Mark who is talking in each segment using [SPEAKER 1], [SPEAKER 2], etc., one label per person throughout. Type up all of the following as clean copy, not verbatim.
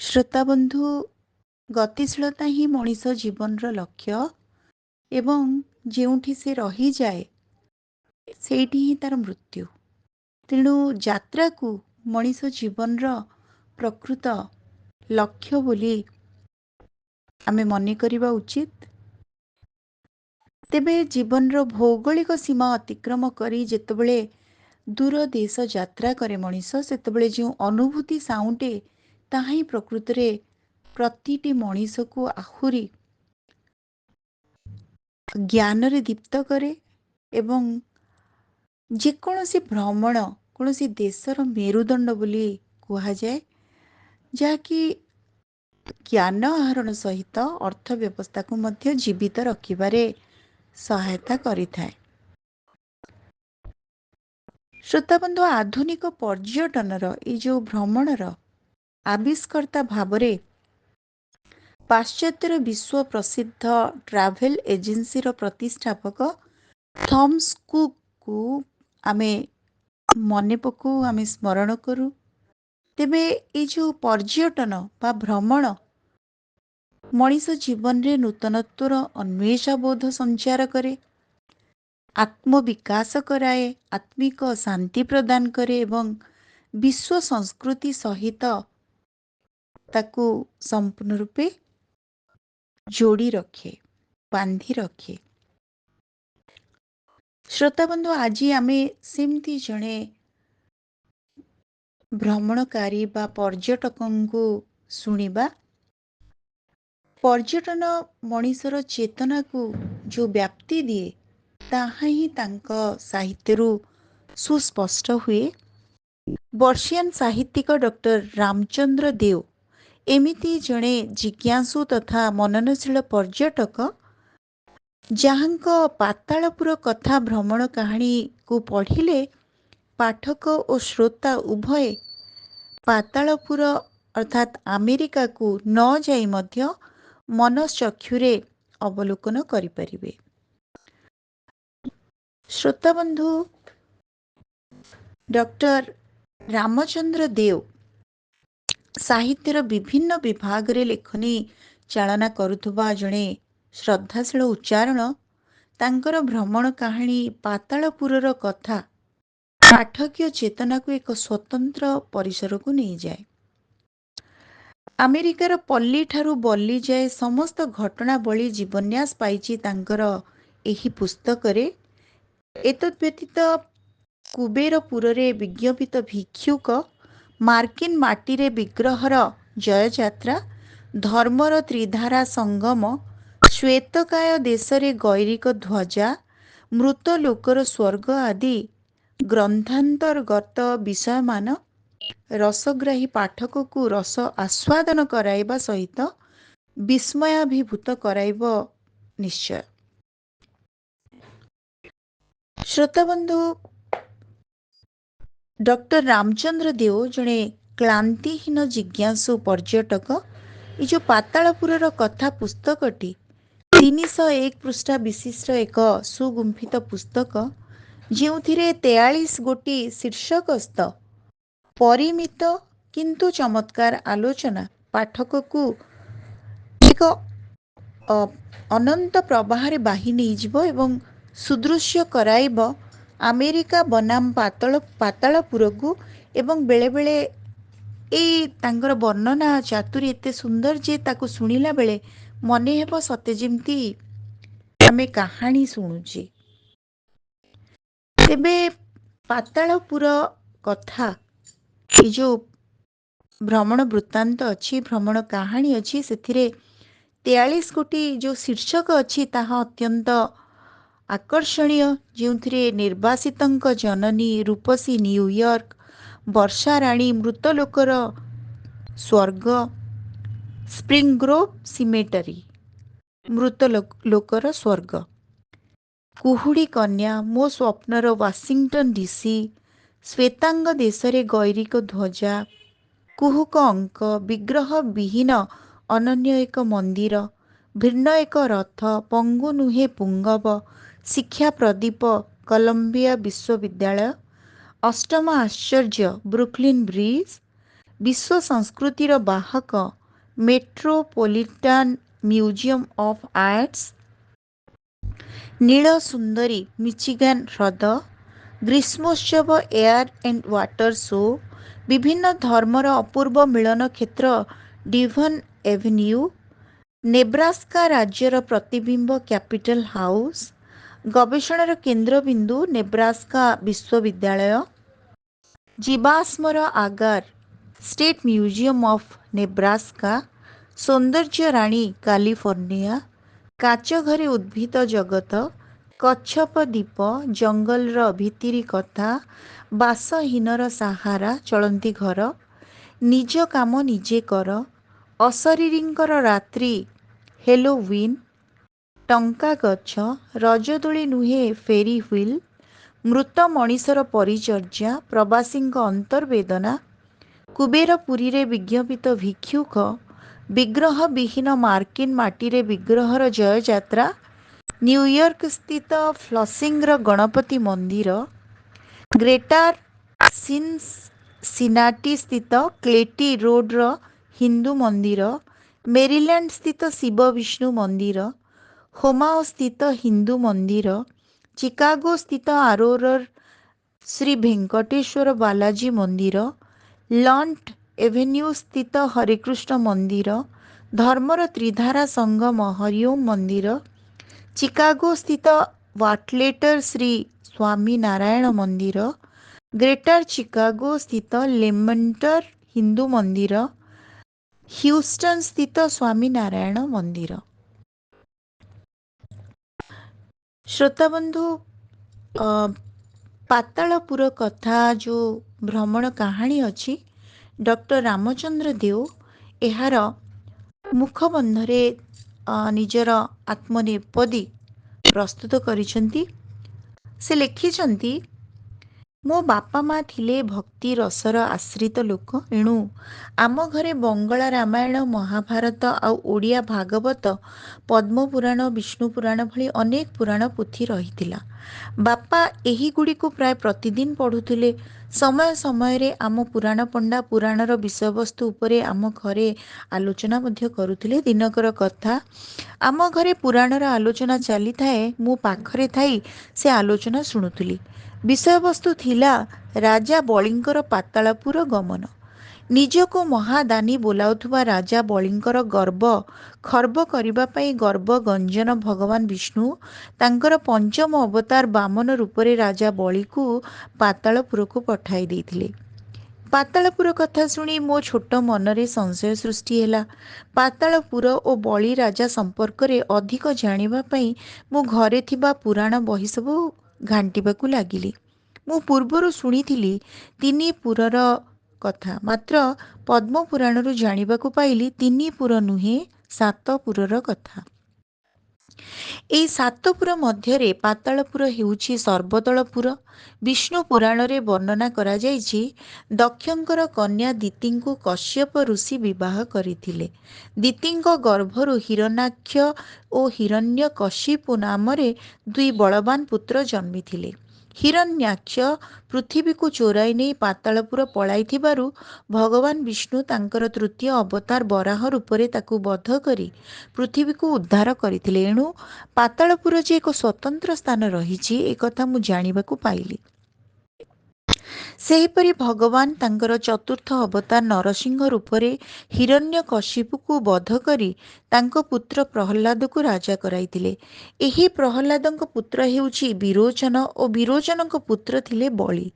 [SPEAKER 1] ଶ୍ରୋତାବନ୍ଧୁ, ଗତିଶୀଳତା ହିଁ ମଣିଷ ଜୀବନର ଲକ୍ଷ୍ୟ ଏବଂ ଯେଉଁଠି ସେ ରହିଯାଏ ସେଇଠି ହିଁ ତାର ମୃତ୍ୟୁ। ତେଣୁ ଯାତ୍ରାକୁ ମଣିଷ ଜୀବନର ପ୍ରକୃତ ଲକ୍ଷ୍ୟ ବୋଲି ଆମେ ମନେ କରିବା ଉଚିତ। ତେବେ ଜୀବନର ଭୌଗୋଳିକ ସୀମା ଅତିକ୍ରମ କରି ଯେତେବେଳେ ଦୂର ଦେଶ ଯାତ୍ରା କରେ ମଣିଷ, ସେତେବେଳେ ଯେଉଁ ଅନୁଭୂତି ସାଉଁଟେ ତାହା ହିଁ ପ୍ରକୃତରେ ପ୍ରତିଟି ମଣିଷକୁ ଆହୁରି ଜ୍ଞାନରେ ଦୀପ୍ତ କରେ ଏବଂ ଯେକୌଣସି ଭ୍ରମଣ କୌଣସି ଦେଶର ମେରୁଦଣ୍ଡ ବୋଲି କୁହାଯାଏ, ଯାହାକି ଜ୍ଞାନ ଆହରଣ ସହିତ ଅର୍ଥ ବ୍ୟବସ୍ଥାକୁ ମଧ୍ୟ ଜୀବିତ ରଖିବାରେ ସହାୟତା କରିଥାଏ। ଶ୍ରୋତାବନ୍ଧୁ, ଆଧୁନିକ ପର୍ଯ୍ୟଟନର ଏଇ ଯେଉଁ ଭ୍ରମଣର ଆବିଷ୍କର୍ତ୍ତା ଭାବରେ ପାଶ୍ଚାତ୍ୟର ବିଶ୍ୱ ପ୍ରସିଦ୍ଧ ଟ୍ରାଭେଲ ଏଜେନ୍ସିର ପ୍ରତିଷ୍ଠାପକ ଥମ୍ସ କୁକକୁ ଆମେ ମନେ ପକାଉ, ଆମେ ସ୍ମରଣ କରୁ। ତେବେ ଏଇ ଯେଉଁ ପର୍ଯ୍ୟଟନ ବା ଭ୍ରମଣ ମଣିଷ ଜୀବନରେ ନୂତନତ୍ୱର ଅନ୍ୱେଷାବୋଧ ସଞ୍ଚାର କରେ, ଆତ୍ମବିକାଶ କରାଏ, ଆତ୍ମିକ ଶାନ୍ତି ପ୍ରଦାନ କରେ ଏବଂ ବିଶ୍ୱ ସଂସ୍କୃତି ସହିତ ତାକୁ ସମ୍ପୂର୍ଣ୍ଣ ରୂପେ ଯୋଡ଼ି ରଖେ, ବାନ୍ଧି ରଖେ। ଶ୍ରୋତାବନ୍ଧୁ, ଆଜି ଆମେ ସେମିତି ଜଣେ ଭ୍ରମଣକାରୀ ବା ପର୍ଯ୍ୟଟକଙ୍କୁ ଶୁଣିବା। ପର୍ଯ୍ୟଟନ ମଣିଷର ଚେତନାକୁ ଯେଉଁ ବ୍ୟାପ୍ତି ଦିଏ ତାହା ହିଁ ତାଙ୍କ ସାହିତ୍ୟରୁ ସୁସ୍ପଷ୍ଟ ହୁଏ। ବର୍ଷିଆନ ସାହିତ୍ୟିକ ଡକ୍ଟର ରାମଚନ୍ଦ୍ର ଦେଓ ଏମିତି ଜଣେ ଜିଜ୍ଞାସୁ ତଥା ମନନଶୀଳ ପର୍ଯ୍ୟଟକ, ଯାହାଙ୍କ ପାତାଳପୁର କଥା ଭ୍ରମଣ କାହାଣୀକୁ ପଢ଼ିଲେ ପାଠକ ଓ ଶ୍ରୋତା ଉଭୟେ ପାତାଳପୁର ଅର୍ଥାତ୍ ଆମେରିକାକୁ ନ ଯାଇ ମଧ୍ୟ ମନଶ୍ଚକ୍ଷୁରେ ଅବଲୋକନ କରିପାରିବେ। ଶ୍ରୋତାବନ୍ଧୁ, ଡକ୍ଟର ରାମଚନ୍ଦ୍ର ଦେଓ ସାହିତ୍ୟର ବିଭିନ୍ନ ବିଭାଗରେ ଲେଖନୀ ଚାଳନା କରୁଥିବା ଜଣେ ଶ୍ରଦ୍ଧାଶୀଳ ଉଚ୍ଚାରଣ। ତାଙ୍କର ଭ୍ରମଣ କାହାଣୀ ପାତାଳପୁରର କଥା ପାଠକୀୟ ଚେତନାକୁ ଏକ ସ୍ୱତନ୍ତ୍ର ପରିସରକୁ ନେଇଯାଏ। ଆମେରିକାର ପଲ୍ଲୀଠାରୁ ବଲ୍ଲୀ ଯାଏ ସମସ୍ତ ଘଟଣାବଳୀ ଜୀବନ୍ୟାସ ପାଇଛି ତାଙ୍କର ଏହି ପୁସ୍ତକରେ। ଏତଦ୍‌ବ୍ୟତୀତ କୁବେରପୁରରେ ବିଜ୍ଞପିତ ଭିକ୍ଷୁକ, ମାର୍କିନ ମାଟିରେ ବିଗ୍ରହର ଜୟଯାତ୍ରା, ଧର୍ମର ତ୍ରିଧାରା ସଙ୍ଗମ, ଶ୍ୱେତକାୟ ଦେଶରେ ଗୈରିକ ଧ୍ୱଜା, ମୃତ ଲୋକର ସ୍ୱର୍ଗ ଆଦି ଗ୍ରନ୍ଥାନ୍ତର୍ଗତ ବିଷୟମାନ ରସଗ୍ରାହୀ ପାଠକକୁ ରସ ଆସ୍ୱାଦନ କରାଇବା ସହିତ ବିସ୍ମୟାଭିଭୂତ କରାଇବ ନିଶ୍ଚୟ। ଶ୍ରୋତାବନ୍ଧୁ, ଡକ୍ଟର ରାମଚନ୍ଦ୍ର ଦେଓ ଜଣେ କ୍ଳାନ୍ତିହୀନ ଜିଜ୍ଞାସୁ ପର୍ଯ୍ୟଟକ। ଏ ଯେଉଁ ପାତାଳପୁରର କଥା ପୁସ୍ତକଟି 301 ପୃଷ୍ଠା ବିଶିଷ୍ଟ ଏକ ସୁଗୁମ୍ଫିତ ପୁସ୍ତକ, ଯେଉଁଥିରେ 43 ଗୋଟି ଶୀର୍ଷକସ୍ଥ ପରିମିତ କିନ୍ତୁ ଚମତ୍କାର ଆଲୋଚନା ପାଠକକୁ ଏକ ଅନନ୍ତ ପ୍ରବାହରେ ବାହି ନେଇଯିବ ଏବଂ ସୁଦୃଶ୍ୟ କରାଇବ ଆମେରିକା ବନାମ ପାତାଳପୁରକୁ। ଏବଂ ବେଳେବେଳେ ଏଇ ତାଙ୍କର ବର୍ଣ୍ଣନା ଚାତୁରୀ ଏତେ ସୁନ୍ଦର ଯେ ତାକୁ ଶୁଣିଲା ବେଳେ ମନେ ହେବ ସତେ ଯେମିତି ଆମେ କାହାଣୀ ଶୁଣୁଛେ। ତେବେ ପାତାଳପୁର କଥା, ଏ ଯେଉଁ ଭ୍ରମଣ ବୃତ୍ତାନ୍ତ ଅଛି, ଭ୍ରମଣ କାହାଣୀ ଅଛି, ସେଥିରେ 43 ଗୋଟି ଯେଉଁ ଶୀର୍ଷକ ଅଛି ତାହା ଅତ୍ୟନ୍ତ ଆକର୍ଷଣୀୟ, ଯେଉଁଥିରେ ନିର୍ବାସିତଙ୍କ ଜନନୀ, ରୂପସୀ ନ୍ୟୁୟର୍କ, ବର୍ଷାରାଣୀ, ମୃତ ଲୋକର ସ୍ୱର୍ଗ, ସ୍ପ୍ରିଙ୍ଗଗ୍ରୋଭ୍ ସିମେଟରୀ, ମୃତ ଲୋକର ସ୍ୱର୍ଗ, କୁହୁଡ଼ି କନ୍ୟା, ମୋ ସ୍ୱପ୍ନର ୱାସିଂଟନ ଡିସି, ଶ୍ୱେତାଙ୍ଗ ଦେଶରେ ଗୈରିକ ଧ୍ୱଜା, କୁହୁକ ଅଙ୍କ, ବିଗ୍ରହ ବିହୀନ ଅନନ୍ୟ ଏକ ମନ୍ଦିର, ଭିନ୍ନ ଏକ ରଥ, ପଙ୍ଗୁ ନୁହେଁ ପୁଙ୍ଗବ, ଶିକ୍ଷା ପ୍ରଦୀପ, କଲମ୍ବିଆ ବିଶ୍ୱବିଦ୍ୟାଳୟ, ଅଷ୍ଟମ ଆଶ୍ଚର୍ଯ୍ୟ, ବ୍ରୁକ୍ଲିନ୍ ବ୍ରିଜ୍, विश्व संस्कृतिर बाहक मेट्रोपोलिटान म्यूजियम ऑफ आर्ट्स, नील सुंदरी मिचिगान ह्रद, ग्रीष्मोत्सव एयर एंड वाटर शो, विभिन्न धर्मर अपूर्व मिलन क्षेत्र डिभन एवेन्यू, नेब्रास्का राज्यर प्रतिबिंब कैपिटल हाउस, गवेषणार केन्द्रबिंदु नेब्रास्का विश्वविद्यालय, जीवाश्मर आगार स्टेट म्यूजियम ऑफ नेब्रास्का, सौंदर्य राणी कैलिफोर्निया, काचघरे उद्भिद जगत, कच्छप द्वीप जंगलर भितिरी कथा, बासहीनर सहारा चलती घर, निज काम निजे कर, अशरीरींकर रात्रि हेलोविन, टंका गछ, रजदोली नुहे फेरी व्हील, मृत मणिषर परिचर्या प्रवासीଙ୍କ अंतर्वेदना, कुबेरपुरी रे विज्ञापित भिक्षुक, विग्रह विहीन मार्किन माटीरे विग्रहर जययात्रा, न्यूयॉर्क स्थित फ्लसिंगर गणपति मंदिर, ग्रेटर सिनाटी स्थित क्लेटी रोड्र हिंदू मंदिर, मेरीलैंड स्थित शिव विष्णु मंदिर, होमाओ स्थित हिंदू मंदिर, चिकागो स्थित आरोरर श्री वेंकटेश्वर बालाजी मंदिर, लॉन्ट एवेन्यू स्थित हरिकृष्ण मंदिर, धर्मर त्रिधारा संगम हरिओम मंदिर, चिकागो स्थित वाटलेटर श्री स्वामी नारायण मंदिर, ग्रेटर चिकागो स्थित लेमंटर हिंदू मंदिर, ह्यूस्टन स्थित स्वामी नारायण मंदिर। श्रोताबंधु, पातालपुर कथा जो भ्रमण कहानी अच्छी डॉक्टर रामचंद्र देव यार मुखबंधरे निजर आत्मनिवेदी प्रस्तुत करिसेंती। से लिखिछंती, मो बापा माँ थिले भक्ति रसर आश्रित लोक, एणु आम घरे बंगला रामायण महाभारत आउ ओडिया भागवत पद्मपुराण विष्णुपुराण भली अनेक पुराण पोथी रहिथिला। बापा एही गुड़िको प्राय प्रतिदिन पढ़ुथिले। समय समय रे आम पुराण पंडा पुराणर विषयवस्तु उपरे आम घरे आलोचना मध्य करुथिले। दिनकर कथा आम घरे पुराणर आलोचना चली थाए, मो पाखरे थाई से आलोचना शुणुथिली। विषयवस्तु थिला राजा बलिंकर पातालपुर गमन। निजको महादानी बोलाउथुबा राजा बलिंकर गर्व खर्व करिबा पई गर्व गंजन भगवान विष्णु तांकर पंचम अवतार बामन रूपरे राजा बलिकु पातालपुरको पठाई देइथिले। पातालपुर कथा शुणी मो छोट मनरे संशय सृष्टि हेला। पातालपुर ओ बली राजा संपर्क रे अधिक जानिबा पई मो घरे थिबा पुराण बही सबु घांटिबाकू लागिली। मु पूर्वरु शुणिथिली तिनी पुरर कथा, मात्र पद्मपुराणरू जानिबाकू पाइली तिनी पुर नुहे सात पुरर कथा। एई सातपुर मध्यरे पातालपुर हेउछि सर्वदलपुर। विष्णु पुराण रे वर्णना करा जाइछि, दक्षंकर कन्या दितिंकु कश्यप ऋषि विवाह करिथिले। दितिंक गर्भरु हिरण्याक्ष ओ हिरण्यकशिपु नामरे दुई बलवान पुत्र जन्मिथिले। हिरण्याक्ष पृथ्वी को चोराई नहीं पातालपुर पलाइथिबारु भगवान विष्णु तांकर तृतीय अवतार बराह रूपरे ताकू बध करी पृथ्वी को उद्धार करथिले। एणु पातालपुर जे एक स्वतंत्र स्थान रहिछि ए कथा मु जानिबाकू पाइली। सेहीपरि भगवान तांकर चतुर्थ अवतार नरसिंह रूपरे हिरण्यकशिपु को बध करी तांको पुत्र प्रहल्लाद को राजा कराइथिले। एही प्रहल्लादଙ୍କ पुत्र हेउछि विरोचन ओ विरोचनଙ୍କ पुत्र थिले बलि।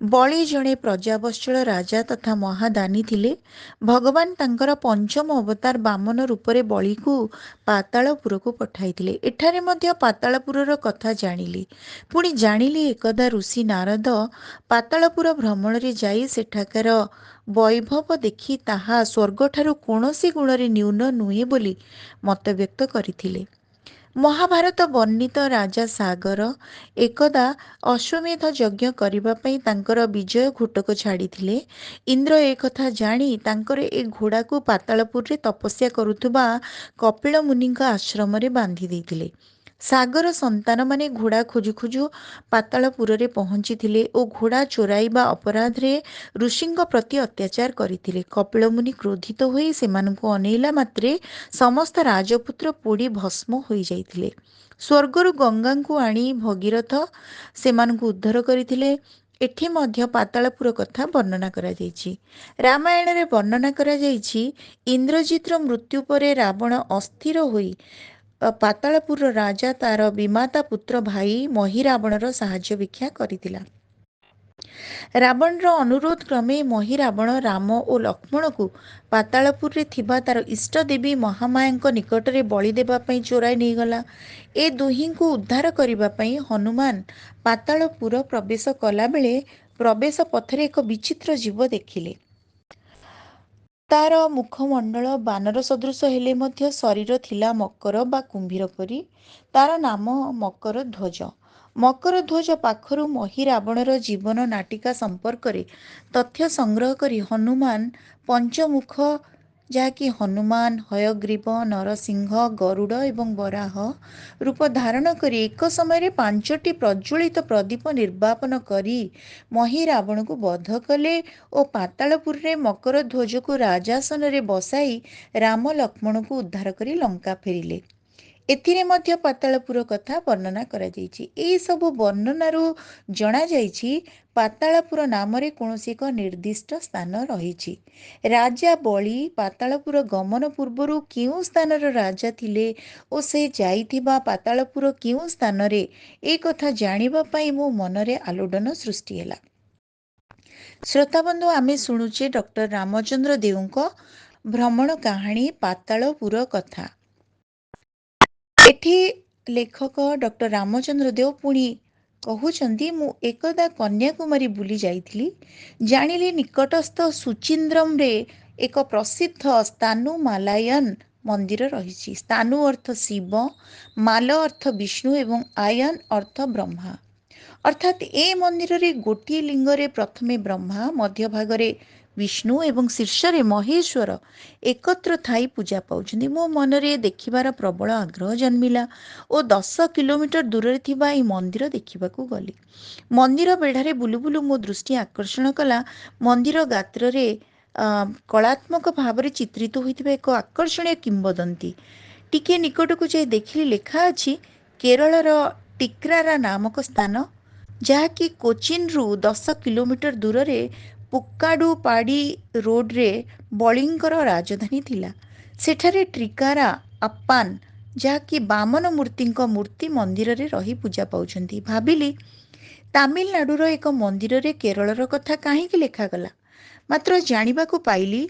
[SPEAKER 1] बलि जणे प्रजावत्सल राजा तथा महादानी थिले। भगवान तांकर पंचम अवतार बामन रूपरे बलि को पातालपुर को पठाइथिले। एठारे मध्य पातालपुरर कथा जानिली। पुणी जानिली एकदा ऋषि नारद पातालपुर भ्रमण रे जाई सेठाकार वैभव देखि ताहा स्वर्गठारु कोनोसी गुणरे न्यून नुहे बोली मत व्यक्त करिथिले। महाभारत वर्णित राजा सागर एकदा अश्वमेध यज्ञ करिबा पई तांकर विजय घोटक छाड़िथिले। इंद्र ए कथा जानी तांकर ए घोड़ा को पातालपुर रे तपस्या करुथुबा कपिल मुनिଙ୍କ आश्रम रे बांधी देइथिले। ସାଗର ସନ୍ତାନମାନେ ଘୋଡ଼ା ଖୋଜୁ ଖୋଜୁ ପାତାଳପୁରରେ ପହଞ୍ଚିଥିଲେ ଓ ଘୋଡ଼ା ଚୋରାଇବା ଅପରାଧରେ ଋଷିଙ୍କ ପ୍ରତି ଅତ୍ୟାଚାର କରିଥିଲେ। କପିଳମୁନି କ୍ରୋଧିତ ହୋଇ ସେମାନଙ୍କୁ ଅନେଇଲା ମାତ୍ରେ ସମସ୍ତ ରାଜପୁତ୍ର ପୋଡ଼ି ଭସ୍ମ ହୋଇଯାଇଥିଲେ। ସ୍ୱର୍ଗରୁ ଗଙ୍ଗାଙ୍କୁ ଆଣି ଭଗୀରଥ ସେମାନଙ୍କୁ ଉଦ୍ଧାର କରିଥିଲେ। ଏଠି ମଧ୍ୟ ପାତାଳପୁର କଥା ବର୍ଣ୍ଣନା କରାଯାଇଛି। ରାମାୟଣରେ ବର୍ଣ୍ଣନା କରାଯାଇଛି, ଇନ୍ଦ୍ରଜିତ୍ର ମୃତ୍ୟୁ ପରେ ରାବଣ ଅସ୍ଥିର ହୋଇ ପାତାଳପୁରର ରାଜା ତାର ବିମାତା ପୁତ୍ର ଭାଇ ମହିରାବଣର ସାହାଯ୍ୟ ଭିକ୍ଷା କରିଥିଲା। ରାବଣର ଅନୁରୋଧ କ୍ରମେ ମହିରାବଣ ରାମ ଓ ଲକ୍ଷ୍ମଣକୁ ପାତାଳପୁରରେ ଥିବା ତାର ଇଷ୍ଟ ଦେବୀ ମହାମାୟାଙ୍କ ନିକଟରେ ବଳି ଦେବା ପାଇଁ ଚୋରାଇ ନେଇଗଲା। ଏ ଦୁହିଁଙ୍କୁ ଉଦ୍ଧାର କରିବା ପାଇଁ ହନୁମାନ ପାତାଳପୁର ପ୍ରବେଶ କଲାବେଳେ ପ୍ରବେଶ ପଥରେ ଏକ ବିଚିତ୍ର ଜୀବ ଦେଖିଲେ। ତାର ମୁଖମଣ୍ଡଳ ବାନର ସଦୃଶ ହେଲେ ମଧ୍ୟ ଶରୀର ଥିଲା ମକର ବା କୁମ୍ଭୀର ପରି। ତାର ନାମ ମକର ଧ୍ୱଜ। ମକର ଧ୍ୱଜ ପାଖରୁ ମହିରାବଣର ଜୀବନ ନାଟିକା ସମ୍ପର୍କରେ ତଥ୍ୟ ସଂଗ୍ରହ କରି ହନୁମାନ ପଞ୍ଚମୁଖ, ଯାହାକି ହନୁମାନ, ହୟଗ୍ରୀବ, ନରସିଂହ, ଗରୁଡ଼ ଏବଂ ବରାହ ରୂପ ଧାରଣ କରି ଏକ ସମୟରେ 5ଟି ପ୍ରଜ୍ୱଳିତ ପ୍ରଦୀପ ନିର୍ବାପନ କରି ମହିରାବଣକୁ ବଧ କଲେ ଓ ପାତାଳପୁରରେ ମକର ଧ୍ୱଜକୁ ରାଜାସନରେ ବସାଇ ରାମ ଲକ୍ଷ୍ମଣଙ୍କୁ ଉଦ୍ଧାର କରି ଲଙ୍କା ଫେରିଲେ। ଏଥିରେ ମଧ୍ୟ ପାତାଳପୁର କଥା ବର୍ଣ୍ଣନା କରାଯାଇଛି। ଏହିସବୁ ବର୍ଣ୍ଣନାରୁ ଜଣାଯାଇଛି ପାତାଳପୁର ନାମରେ କୌଣସି ଏକ ନିର୍ଦ୍ଦିଷ୍ଟ ସ୍ଥାନ ରହିଛି। ରାଜା ବଳି ପାତାଳପୁର ଗମନ ପୂର୍ବରୁ କେଉଁ ସ୍ଥାନର ରାଜା ଥିଲେ ଓ ସେ ଯାଇଥିବା ପାତାଳପୁର କେଉଁ ସ୍ଥାନରେ, ଏ କଥା ଜାଣିବା ପାଇଁ ମୋ ମନରେ ଆଲୋଡ଼ନ ସୃଷ୍ଟି ହେଲା। ଶ୍ରୋତାବନ୍ଧୁ, ଆମେ ଶୁଣୁଛେ ଡକ୍ଟର ରାମଚନ୍ଦ୍ର ଦେଓଙ୍କ ଭ୍ରମଣ କାହାଣୀ ପାତାଳପୁର କଥା। ଏଠି ଲେଖକ ଡକ୍ଟର ରାମଚନ୍ଦ୍ର ଦେଓ ପୁଣି କହୁଛନ୍ତି, ମୁଁ ଏକଦା କନ୍ୟାକୁମାରୀ ବୁଲି ଯାଇଥିଲି। ଜାଣିଲି ନିକଟସ୍ଥ ସୁଚିନ୍ଦ୍ରମରେ ଏକ ପ୍ରସିଦ୍ଧ ସ୍ଥାନୁ ମାଲାୟନ ମନ୍ଦିର ରହିଛି। ସ୍ଥାନୁ ଅର୍ଥ ଶିବ, ମାଲ ଅର୍ଥ ବିଷ୍ଣୁ ଏବଂ ଆୟନ ଅର୍ଥ ବ୍ରହ୍ମା। ଅର୍ଥାତ୍ ଏ ମନ୍ଦିରରେ ଗୋଟିଏ ଲିଙ୍ଗରେ ପ୍ରଥମେ ବ୍ରହ୍ମା, ମଧ୍ୟଭାଗରେ ବିଷ୍ଣୁ ଏବଂ ଶୀର୍ଷରେ ମହେଶ୍ୱର ଏକତ୍ର ଥାଇ ପୂଜା ପାଉଛନ୍ତି। ମୋ ମନରେ ଦେଖିବାର ପ୍ରବଳ ଆଗ୍ରହ ଜନ୍ମିଲା ଓ 10 କିଲୋମିଟର ଦୂରରେ ଥିବା ଏହି ମନ୍ଦିର ଦେଖିବାକୁ ଗଲି। ମନ୍ଦିର ବେଢ଼ାରେ ବୁଲୁ ବୁଲୁ ମୋ ଦୃଷ୍ଟି ଆକର୍ଷଣ କଲା ମନ୍ଦିର ଗାତ୍ରରେ କଳାତ୍ମକ ଭାବରେ ଚିତ୍ରିତ ହୋଇଥିବା ଏକ ଆକର୍ଷଣୀୟ କିମ୍ବଦନ୍ତୀ। ଟିକିଏ ନିକଟକୁ ଯାଇ ଦେଖିଲି ଲେଖା ଅଛି, କେରଳର ଟିକ୍ରାରା ନାମକ ସ୍ଥାନ, ଯାହାକି କୋଚିନ୍ରୁ 10 କିଲୋମିଟର ଦୂରରେ ପୁକ୍କାଡୁପାଡି ରୋଡ୍ରେ ବଳିଙ୍କର ରାଜଧାନୀ ଥିଲା। ସେଠାରେ ଟ୍ରିକାରା ଆପ୍ପାନ, ଯାହାକି ବାମନ ମୂର୍ତ୍ତିଙ୍କ ମୂର୍ତ୍ତି ମନ୍ଦିରରେ ରହି ପୂଜା ପାଉଛନ୍ତି। ଭାବିଲି, ତାମିଲନାଡୁର ଏକ ମନ୍ଦିରରେ କେରଳର କଥା କାହିଁକି ଲେଖାଗଲା? ମାତ୍ର ଜାଣିବାକୁ ପାଇଲି,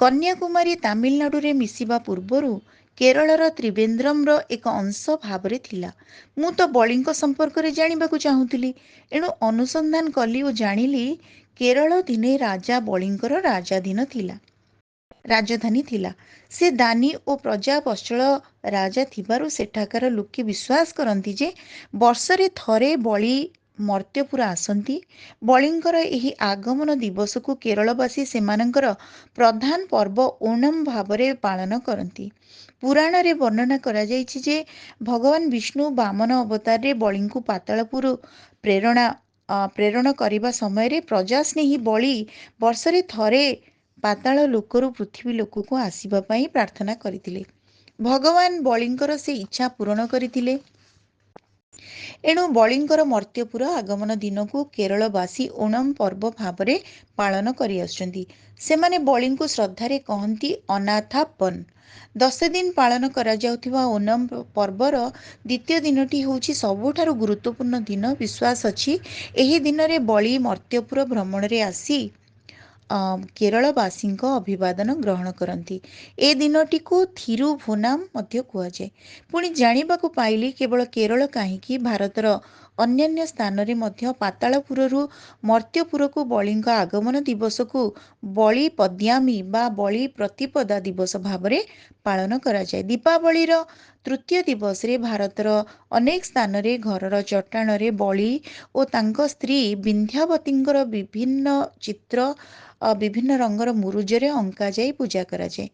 [SPEAKER 1] କନ୍ୟାକୁମାରୀ ତାମିଲନାଡୁରେ ମିଶିବା ପୂର୍ବରୁ କେରଳର ତ୍ରିବେନ୍ଦ୍ରମର ଏକ ଅଂଶ ଭାବରେ ଥିଲା। ମୁଁ ତ ବଳିଙ୍କ ସମ୍ପର୍କରେ ଜାଣିବାକୁ ଚାହୁଁଥିଲି, ଏଣୁ ଅନୁସନ୍ଧାନ କଲି ଓ ଜାଣିଲି କେରଳ ଦିନେ ରାଜା ବଳିଙ୍କର ରାଜଧାନୀ ଥିଲା। ସେ ଦାନୀ ଓ ପ୍ରଜାବତ୍ସଳ ରାଜା ଥିବାରୁ ସେଠାକାର ଲୋକେ ବିଶ୍ୱାସ କରନ୍ତି ଯେ ବର୍ଷରେ ଥରେ ବଳି ମର୍ତ୍ତ୍ୟପୁର ଆସନ୍ତି। ବଳିଙ୍କର ଏହି ଆଗମନ ଦିବସକୁ କେରଳବାସୀ ସେମାନଙ୍କର ପ୍ରଧାନ ପର୍ବ ଓଣମ୍ ଭାବରେ ପାଳନ କରନ୍ତି। ପୁରାଣରେ ବର୍ଣ୍ଣନା କରାଯାଇଛି ଯେ ଭଗବାନ ବିଷ୍ଣୁ ବାମନ ଅବତାରରେ ବଳିଙ୍କୁ ପାତାଳପୁର ପ୍ରେରଣ କରିବା ସମୟରେ ପ୍ରଜାସ୍ନେହୀ ବଳି ବର୍ଷରେ ଥରେ ପାତାଳ ଲୋକରୁ ପୃଥିବୀ ଲୋକକୁ ଆସିବା ପାଇଁ ପ୍ରାର୍ଥନା କରିଥିଲେ। ଭଗବାନ ବଳିଙ୍କର ସେ ଇଚ୍ଛା ପୂରଣ କରିଥିଲେ। ଏଣୁ ବଳିଙ୍କର ମର୍ତ୍ତ୍ୟପୁର ଆଗମନ ଦିନକୁ କେରଳବାସୀ ଓଣମ୍ ପର୍ବ ଭାବରେ ପାଳନ କରି ଆସୁଛନ୍ତି। ସେମାନେ ବଳିଙ୍କୁ ଶ୍ରଦ୍ଧାରେ କହନ୍ତି ଅନାଥାପନ। 10 ଦିନ ପାଳନ କରାଯାଉଥିବା ଓଣମ୍ ପର୍ବର ଦ୍ୱିତୀୟ ଦିନଟି ହେଉଛି ସବୁଠାରୁ ଗୁରୁତ୍ୱପୂର୍ଣ୍ଣ ଦିନ। ବିଶ୍ୱାସ ଅଛି, ଏହି ଦିନରେ ବଳି ମର୍ତ୍ତ୍ୟପୁର ଭ୍ରମଣରେ ଆସି କେରଳବାସୀଙ୍କ ଅଭିବାଦନ ଗ୍ରହଣ କରନ୍ତି। ଏ ଦିନଟିକୁ ଥିରୁଭୋନାମ ମଧ୍ୟ କୁହାଯାଏ। ପୁଣି ଜାଣିବାକୁ ପାଇଲି, କେବଳ କେରଳ କାହିଁକି, ଭାରତର ଅନ୍ୟାନ୍ୟ ସ୍ଥାନରେ ମଧ୍ୟ ପାତାଳପୁରରୁ ମର୍ତ୍ତ୍ୟପୁରକୁ ବଳିଙ୍କ ଆଗମନ ଦିବସକୁ ବଳି ପଦ୍ୟାମୀ ବା ବଳି ପ୍ରତିପଦା ଦିବସ ଭାବରେ ପାଳନ କରାଯାଏ। ଦୀପାବଳିର ତୃତୀୟ ଦିବସରେ ଭାରତର ଅନେକ ସ୍ଥାନରେ ଘରର ଚଟାଣରେ ବଳି ଓ ତାଙ୍କ ସ୍ତ୍ରୀ ବିନ୍ଧ୍ୟାବତୀଙ୍କର ବିଭିନ୍ନ ଚିତ୍ର ବିଭିନ୍ନ ରଙ୍ଗର ମୁରୁଜରେ ଅଙ୍କାଯାଇ ପୂଜା କରାଯାଏ।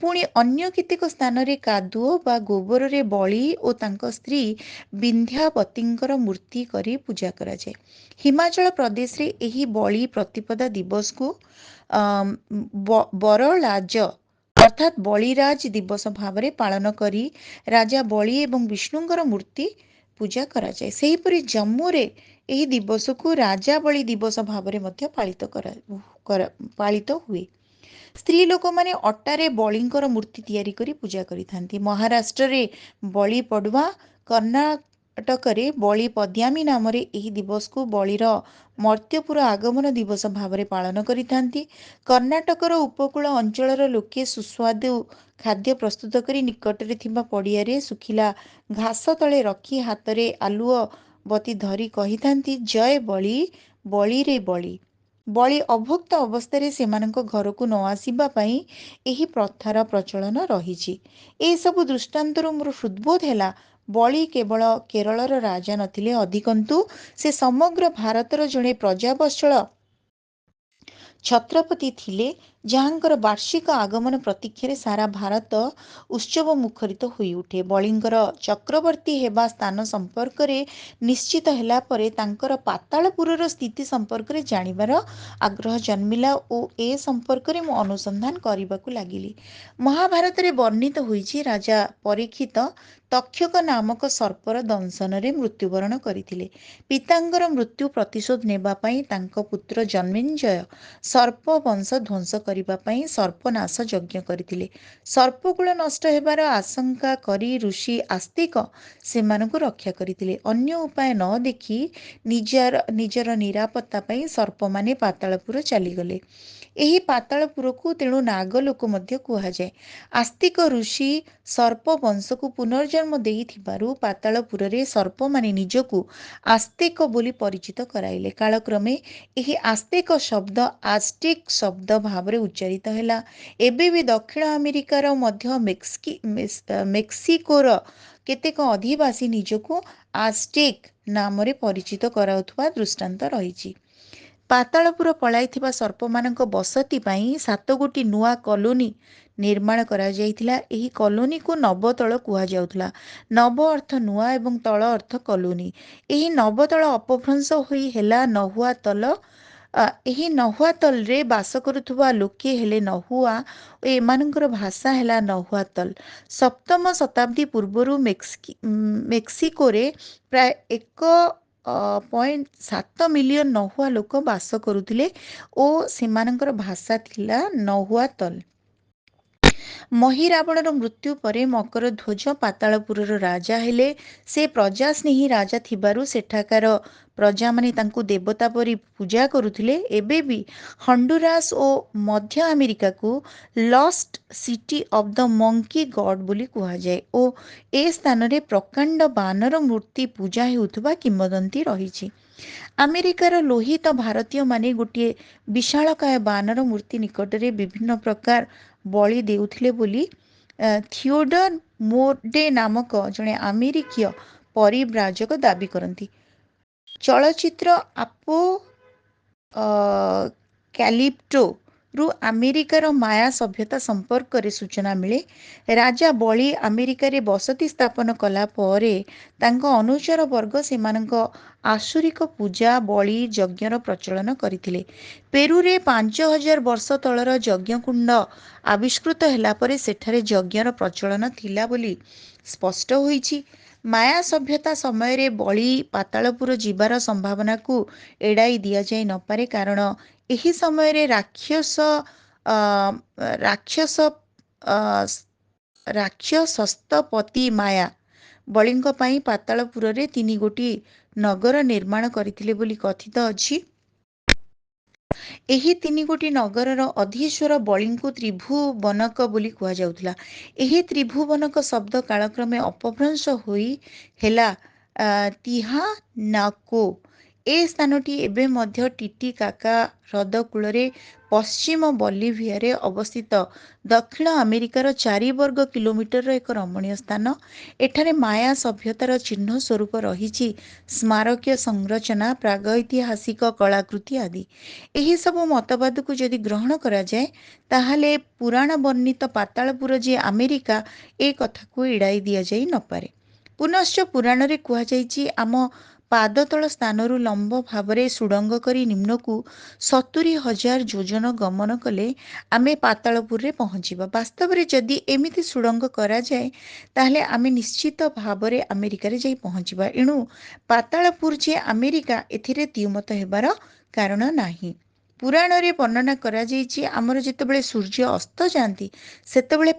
[SPEAKER 1] ପୁଣି ଅନ୍ୟ କେତେକ ସ୍ଥାନରେ କାଦୁଅ ବା ଗୋବରରେ ବଳି ଓ ତାଙ୍କ ସ୍ତ୍ରୀ ବିନ୍ଧ୍ୟାବତୀଙ୍କର ମୂର୍ତ୍ତି କରି ପୂଜା କରାଯାଏ। ହିମାଚଳ ପ୍ରଦେଶରେ ଏହି ବଳି ପ୍ରତିପଦା ଦିବସକୁ ବରଳାଜ ଅର୍ଥାତ୍ ବଳିରାଜ ଦିବସ ଭାବରେ ପାଳନ କରି ରାଜା ବଳି ଏବଂ ବିଷ୍ଣୁଙ୍କର ମୂର୍ତ୍ତି ପୂଜା କରାଯାଏ। ସେହିପରି ଜମ୍ମୁରେ ଏହି ଦିବସକୁ ରାଜାବଳି ଦିବସ ଭାବରେ ମଧ୍ୟ ପାଳିତ ହୁଏ। ସ୍ତ୍ରୀ ଲୋକମାନେ ଅଟାରେ ବଳିଙ୍କର ମୂର୍ତ୍ତି ତିଆରି କରି ପୂଜା କରିଥାନ୍ତି। ମହାରାଷ୍ଟ୍ରରେ ବଳି ପଡୁଆ, କର୍ଣ୍ଣାଟକରେ ବଳି ପଦ୍ୟାମୀ ନାମରେ ଏହି ଦିବସକୁ ବଳିର ମର୍ତ୍ତ୍ୟପୁର ଆଗମନ ଦିବସ ଭାବରେ ପାଳନ କରିଥାନ୍ତି। କର୍ଣ୍ଣାଟକର ଉପକୂଳ ଅଞ୍ଚଳର ଲୋକେ ସୁସ୍ୱାଦୁ ଖାଦ୍ୟ ପ୍ରସ୍ତୁତ କରି ନିକଟରେ ଥିବା ପଡ଼ିଆରେ ଶୁଖିଲା ଘାସ ତଳେ ରଖି ହାତରେ ଆଲୁଅ ବତି ଧରି କହିଥାନ୍ତି, ଜୟ ବଳି, ବଳିରେ ବଳି। ବଳି ଅଭୁକ୍ତ ଅବସ୍ଥାରେ ସେମାନଙ୍କ ଘରକୁ ନ ଆସିବା ପାଇଁ ଏହି ପ୍ରଥାର ପ୍ରଚଳନ ରହିଛି। ଏସବୁ ଦୃଷ୍ଟାନ୍ତରୁ ମୋର ହୃଦ୍ବୋଧ ହେଲା, ବଳି କେବଳ କେରଳର ରାଜା ନଥିଲେ, ଅଧିକନ୍ତୁ ସେ ସମଗ୍ର ଭାରତର ଜଣେ ପ୍ରଜାବତ୍ସଳ ଛତ୍ରପତି ଥିଲେ, ଯାହାଙ୍କର ବାର୍ଷିକ ଆଗମନ ପ୍ରତୀକ୍ଷାରେ ସାରା ଭାରତ ଉତ୍ସବ ମୁଖରିତ ହୋଇଉଠେ। ବଳିଙ୍କର ଚକ୍ରବର୍ତ୍ତୀ ହେବା ସ୍ଥାନ ସମ୍ପର୍କରେ ନିଶ୍ଚିତ ହେଲା ପରେ ତାଙ୍କର ପାତାଳପୁରର ସ୍ଥିତି ସମ୍ପର୍କରେ ଜାଣିବାର ଆଗ୍ରହ ଜନ୍ମିଲା ଓ ଏ ସମ୍ପର୍କରେ ମୁଁ ଅନୁସନ୍ଧାନ କରିବାକୁ ଲାଗିଲି। ମହାଭାରତରେ ବର୍ଣ୍ଣିତ ହୋଇଛି, ରାଜା ପରୀକ୍ଷିତ ତକ୍ଷକ ନାମକ ସର୍ପର ଦଂଶନରେ ମୃତ୍ୟୁବରଣ କରିଥିଲେ। ପିତାଙ୍କର ମୃତ୍ୟୁ ପ୍ରତିଶୋଧ ନେବା ପାଇଁ ତାଙ୍କ ପୁତ୍ର ଜନ୍ମେଞ୍ଜୟ ସର୍ପ ବଂଶ ଧ୍ୱଂସ କରିବା ପାଇଁ ସର୍ପନାଶ ଯଜ୍ଞ କରିଥିଲେ। ସର୍ପକୁଳ ନଷ୍ଟ ହେବାର ଆଶଙ୍କା କରି ଋଷି ଆସ୍ତିକ ସେମାନଙ୍କୁ ରକ୍ଷା କରିଥିଲେ। ଅନ୍ୟ ଉପାୟ ନ ଦେଖି ନିଜର ନିରାପତ୍ତା ପାଇଁ ସର୍ପମାନେ ପାତାଳପୁର ଚାଲିଗଲେ। ଏହି ପାତାଳପୁରକୁ ତେଣୁ ନାଗଲୋକ ମଧ୍ୟ କୁହାଯାଏ। ଆସ୍ତିକ ଋଷି ସର୍ପ ବଂଶକୁ ପୁନର୍ଜନ୍ମ ଦେଇଥିବାରୁ ପାତାଳପୁରରେ ସର୍ପମାନେ ନିଜକୁ ଆସ୍ତେକ ବୋଲି ପରିଚିତ କରାଇଲେ। କାଳକ୍ରମେ ଏହି ଆସ୍ତେକ ଶବ୍ଦ ଆଜଟେକ୍ ଶବ୍ଦ ଭାବରେ ଉଚ୍ଚାରିତ ହେଲା। ଏବେ ବି ଦକ୍ଷିଣ ଆମେରିକାର ମଧ୍ୟ ମେକ୍ସିକୋର କେତେକ ଅଧିବାସୀ ନିଜକୁ ଆଜଟେକ୍ ନାମରେ ପରିଚିତ କରାଉଥିବା ଦୃଷ୍ଟାନ୍ତ ରହିଛି। ପାତାଳପୁର ପଳାଇଥିବା ସର୍ପମାନଙ୍କ ବସତି ପାଇଁ 7ଗୋଟି ନୂଆ କଲୋନି ନିର୍ମାଣ କରାଯାଇଥିଲା। ଏହି କଲୋନିକୁ ନବତଳ କୁହାଯାଉଥିଲା। ନବ ଅର୍ଥ ନୂଆ ଏବଂ ତଳ ଅର୍ଥ କଲୋନି। ଏହି ନବତଳ ଅପଭ୍ରଂଶ ହୋଇ ହେଲା ନହୁଆତଲ। ଏହି ନହୁଆତଲରେ ବାସ କରୁଥିବା ଲୋକେ ହେଲେ ନହୁଆ ଓ ଏମାନଙ୍କର ଭାଷା ହେଲା ନହୁଆତଲ। 7ମ ଶତାବ୍ଦୀ ପୂର୍ବରୁ ମେକ୍ସିକୋରେ ପ୍ରାୟ 1.7 ମିଲିୟନ ନହୁଆ ଲୋକ ବାସ କରୁଥିଲେ ଓ ସେମାନଙ୍କର ଭାଷା ଥିଲା ନହୁଆତଲ। ମହିରାବଣର ମୃତ୍ୟୁ ପରେ ମକରଧ୍ୱଜ ପାତାଳପୁରର ରାଜା ହେଲେ। ସେ ପ୍ରଜାସ୍ନେହୀ ରାଜା ଥିବାରୁ ସେଠାକାର ପ୍ରଜାମାନେ ତାଙ୍କୁ ଦେବତା ପରି ପୂଜା କରୁଥିଲେ। ଏବେ ବି ହଣ୍ଡୁରାସ ଓ ମଧ୍ୟ ଆମେରିକାକୁ lost city of the monkey god ବୋଲି କୁହାଯାଏ ଓ ଏ ସ୍ଥାନରେ ପ୍ରକାଣ୍ଡ ବାନର ମୂର୍ତ୍ତି ପୂଜା ହେଉଥିବା କିମ୍ବଦନ୍ତୀ ରହିଛି। ଆମେରିକାର ଲୋହିତ ଭାରତୀୟମାନେ ଗୋଟିଏ ବିଶାଳକାୟ ବାନର ମୂର୍ତ୍ତି ନିକଟରେ ବିଭିନ୍ନ ପ୍ରକାର ବଳି ଦେଉଥିଲେ ବୋଲି ଥିଓଡର ମୋଡେ ନାମକ ଜଣେ ଆମେରିକୀୟ ପରିବ୍ରାଜକ ଦାବି କରନ୍ତି। ଚଳଚ୍ଚିତ୍ର ଆପୋ କ୍ୟାଲିପ୍ଟୋରୁ ଆମେରିକାର ମାୟା ସଭ୍ୟତା ସମ୍ପର୍କରେ ସୂଚନା ମିଳେ। ରାଜା ବଳି ଆମେରିକାରେ ବସତି ସ୍ଥାପନ କଲା ପରେ ତାଙ୍କ ଅନୁଚର ବର୍ଗ ସେମାନଙ୍କ ଆସୁରିକ ପୂଜା, ବଳି, ଯଜ୍ଞର ପ୍ରଚଳନ କରିଥିଲେ। ପେରୁରେ 5000 ବର୍ଷ ତଳର ଯଜ୍ଞକୁଣ୍ଡ ଆବିଷ୍କୃତ ହେଲା ପରେ ସେଠାରେ ଯଜ୍ଞର ପ୍ରଚଳନ ଥିଲା ବୋଲି ସ୍ପଷ୍ଟ ହୋଇଛି। ମାୟା ସଭ୍ୟତା ସମୟରେ ବଳି ପାତାଳପୁର ଯିବାର ସମ୍ଭାବନାକୁ ଏଡ଼ାଇ ଦିଆଯାଇ ନପାରେ, କାରଣ ଏହି ସମୟରେ ରାକ୍ଷସସ୍ଥପତି ମାୟା ବଳିଙ୍କ ପାଇଁ ପାତାଳପୁରରେ 3ଗୋଟି ନଗର ନିର୍ମାଣ କରିଥିଲେ ବୋଲି କଥିତ ଅଛି। ଏହି 3ଗୋଟି ନଗରର ଅଧୀଶ୍ୱର ବଳିଙ୍କୁ ତ୍ରିଭୁବନକ ବୋଲି କୁହାଯାଉଥିଲା। ଏହି ତ୍ରିଭୁବନକ ଶବ୍ଦ କାଳକ୍ରମେ ଅପଭ୍ରଂଶ ହୋଇ ହେଲା ତିହାନାକୋ। ଏ ସ୍ଥାନଟି ଏବେ ମଧ୍ୟ ଟିଟିକାକା ହ୍ରଦ କୂଳରେ ପଶ୍ଚିମ ବଲିଭିଆରେ ଅବସ୍ଥିତ ଦକ୍ଷିଣ ଆମେରିକାର 4 ବର୍ଗ କିଲୋମିଟରର ଏକ ରମଣୀୟ ସ୍ଥାନ। ଏଠାରେ ମାୟା ସଭ୍ୟତାର ଚିହ୍ନ ସ୍ୱରୂପ ରହିଛି ସ୍ମାରକୀୟ ସଂରଚନା, ପ୍ରାଗୈତିହାସିକ କଳାକୃତି ଆଦି। ଏହିସବୁ ମତବାଦକୁ ଯଦି ଗ୍ରହଣ କରାଯାଏ ତାହେଲେ ପୁରାଣ ବର୍ଣ୍ଣିତ ପାତାଳପୁର ଯେ ଆମେରିକା, ଏ କଥାକୁ ଏଡ଼ାଇ ଦିଆଯାଇ ନପାରେ। ପୁନଶ୍ଚ ପୁରାଣରେ କୁହାଯାଇଛି, ଆମ ପାଦତଳ ସ୍ଥାନରୁ ଲମ୍ବ ଭାବରେ ସୁଡ଼ଙ୍ଗ କରି ନିମ୍ନକୁ 70,000 ଯୋଜନ ଗମନ କଲେ ଆମେ ପାତାଳପୁରରେ ପହଞ୍ଚିବା। ବାସ୍ତବରେ ଯଦି ଏମିତି ସୁଡ଼ଙ୍ଗ କରାଯାଏ ତାହେଲେ ଆମେ ନିଶ୍ଚିତ ଭାବରେ ଆମେରିକାରେ ଯାଇ ପହଞ୍ଚିବା। ଏଣୁ ପାତାଳପୁର ଯେ ଆମେରିକା, ଏଥିରେ ଦ୍ୱିମତ ହେବାର କାରଣ ନାହିଁ। ପୁରାଣରେ ବର୍ଣ୍ଣନା କରାଯାଇଛି, ଆମର ଯେତେବେଳେ ସୂର୍ଯ୍ୟ ଅସ୍ତ ଯାଆନ୍ତି ସେତେବେଳେ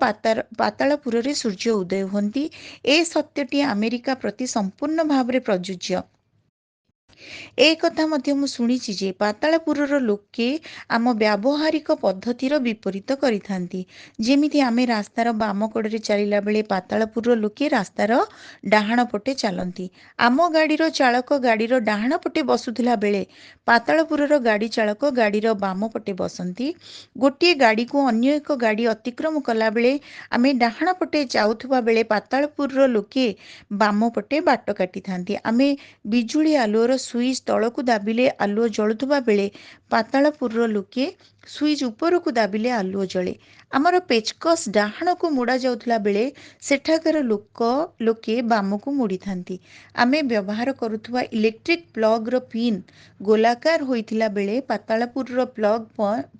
[SPEAKER 1] ପାତାଳପୁରରେ ସୂର୍ଯ୍ୟ ଉଦୟ ହୁଅନ୍ତି। ଏ ସତ୍ୟଟି ଆମେରିକା ପ୍ରତି ସମ୍ପୂର୍ଣ୍ଣ ଭାବରେ ପ୍ରଯୁଜ୍ୟ। ଏ କଥା ମଧ୍ୟ ମୁଁ ଶୁଣିଛି ଯେ ପାତାଳପୁରର ଲୋକେ ଆମ ବ୍ୟାବହାରିକ ପଦ୍ଧତିର ବିପରୀତ କରିଥାନ୍ତି। ଯେମିତି ଆମେ ରାସ୍ତାର ବାମ କଡ଼ରେ ଚାଲିଲା ବେଳେ ପାତାଳପୁରର ଲୋକେ ରାସ୍ତାର ଡାହାଣ ପଟେ ଚାଲନ୍ତି। ଆମ ଗାଡ଼ିର ଚାଳକ ଗାଡ଼ିର ଡାହାଣ ପଟେ ବସୁଥିଲା ବେଳେ ପାତାଳପୁରର ଗାଡ଼ି ଚାଳକ ଗାଡ଼ିର ବାମ ପଟେ ବସନ୍ତି। ଗୋଟିଏ ଗାଡ଼ିକୁ ଅନ୍ୟ ଏକ ଗାଡ଼ି ଅତିକ୍ରମ କଲାବେଳେ ଆମେ ଡାହାଣ ପଟେ ଯାଉଥିବା ବେଳେ ପାତାଳପୁରର ଲୋକେ ବାମ ପଟେ ବାଟ କାଟିଥାନ୍ତି। ଆମେ ବିଜୁଳି ଆଲୁଅର ସୁଇଚ୍ ତଳକୁ ଦାବିଲେ ଆଲୁଅ ଜଳୁଥିବା ବେଳେ ପାତାଳପୁରର ଲୋକେ ସୁଇଚ୍ ଉପରକୁ ଦାବିଲେ ଆଲୁଅ ଜଳେ। ଆମର ପେଚକସ୍ ଡାହାଣକୁ ମୋଡ଼ା ଯାଉଥିଲା ବେଳେ ସେଠାକାର ଲୋକେ ବାମକୁ ମୋଡ଼ିଥାନ୍ତି। ଆମେ ବ୍ୟବହାର କରୁଥିବା ଇଲେକ୍ଟ୍ରିକ୍ ପ୍ଲଗ୍ର ପିନ୍ ଗୋଲାକାର ହୋଇଥିଲା ବେଳେ ପାତାଳପୁରର ପ୍ଲଗ୍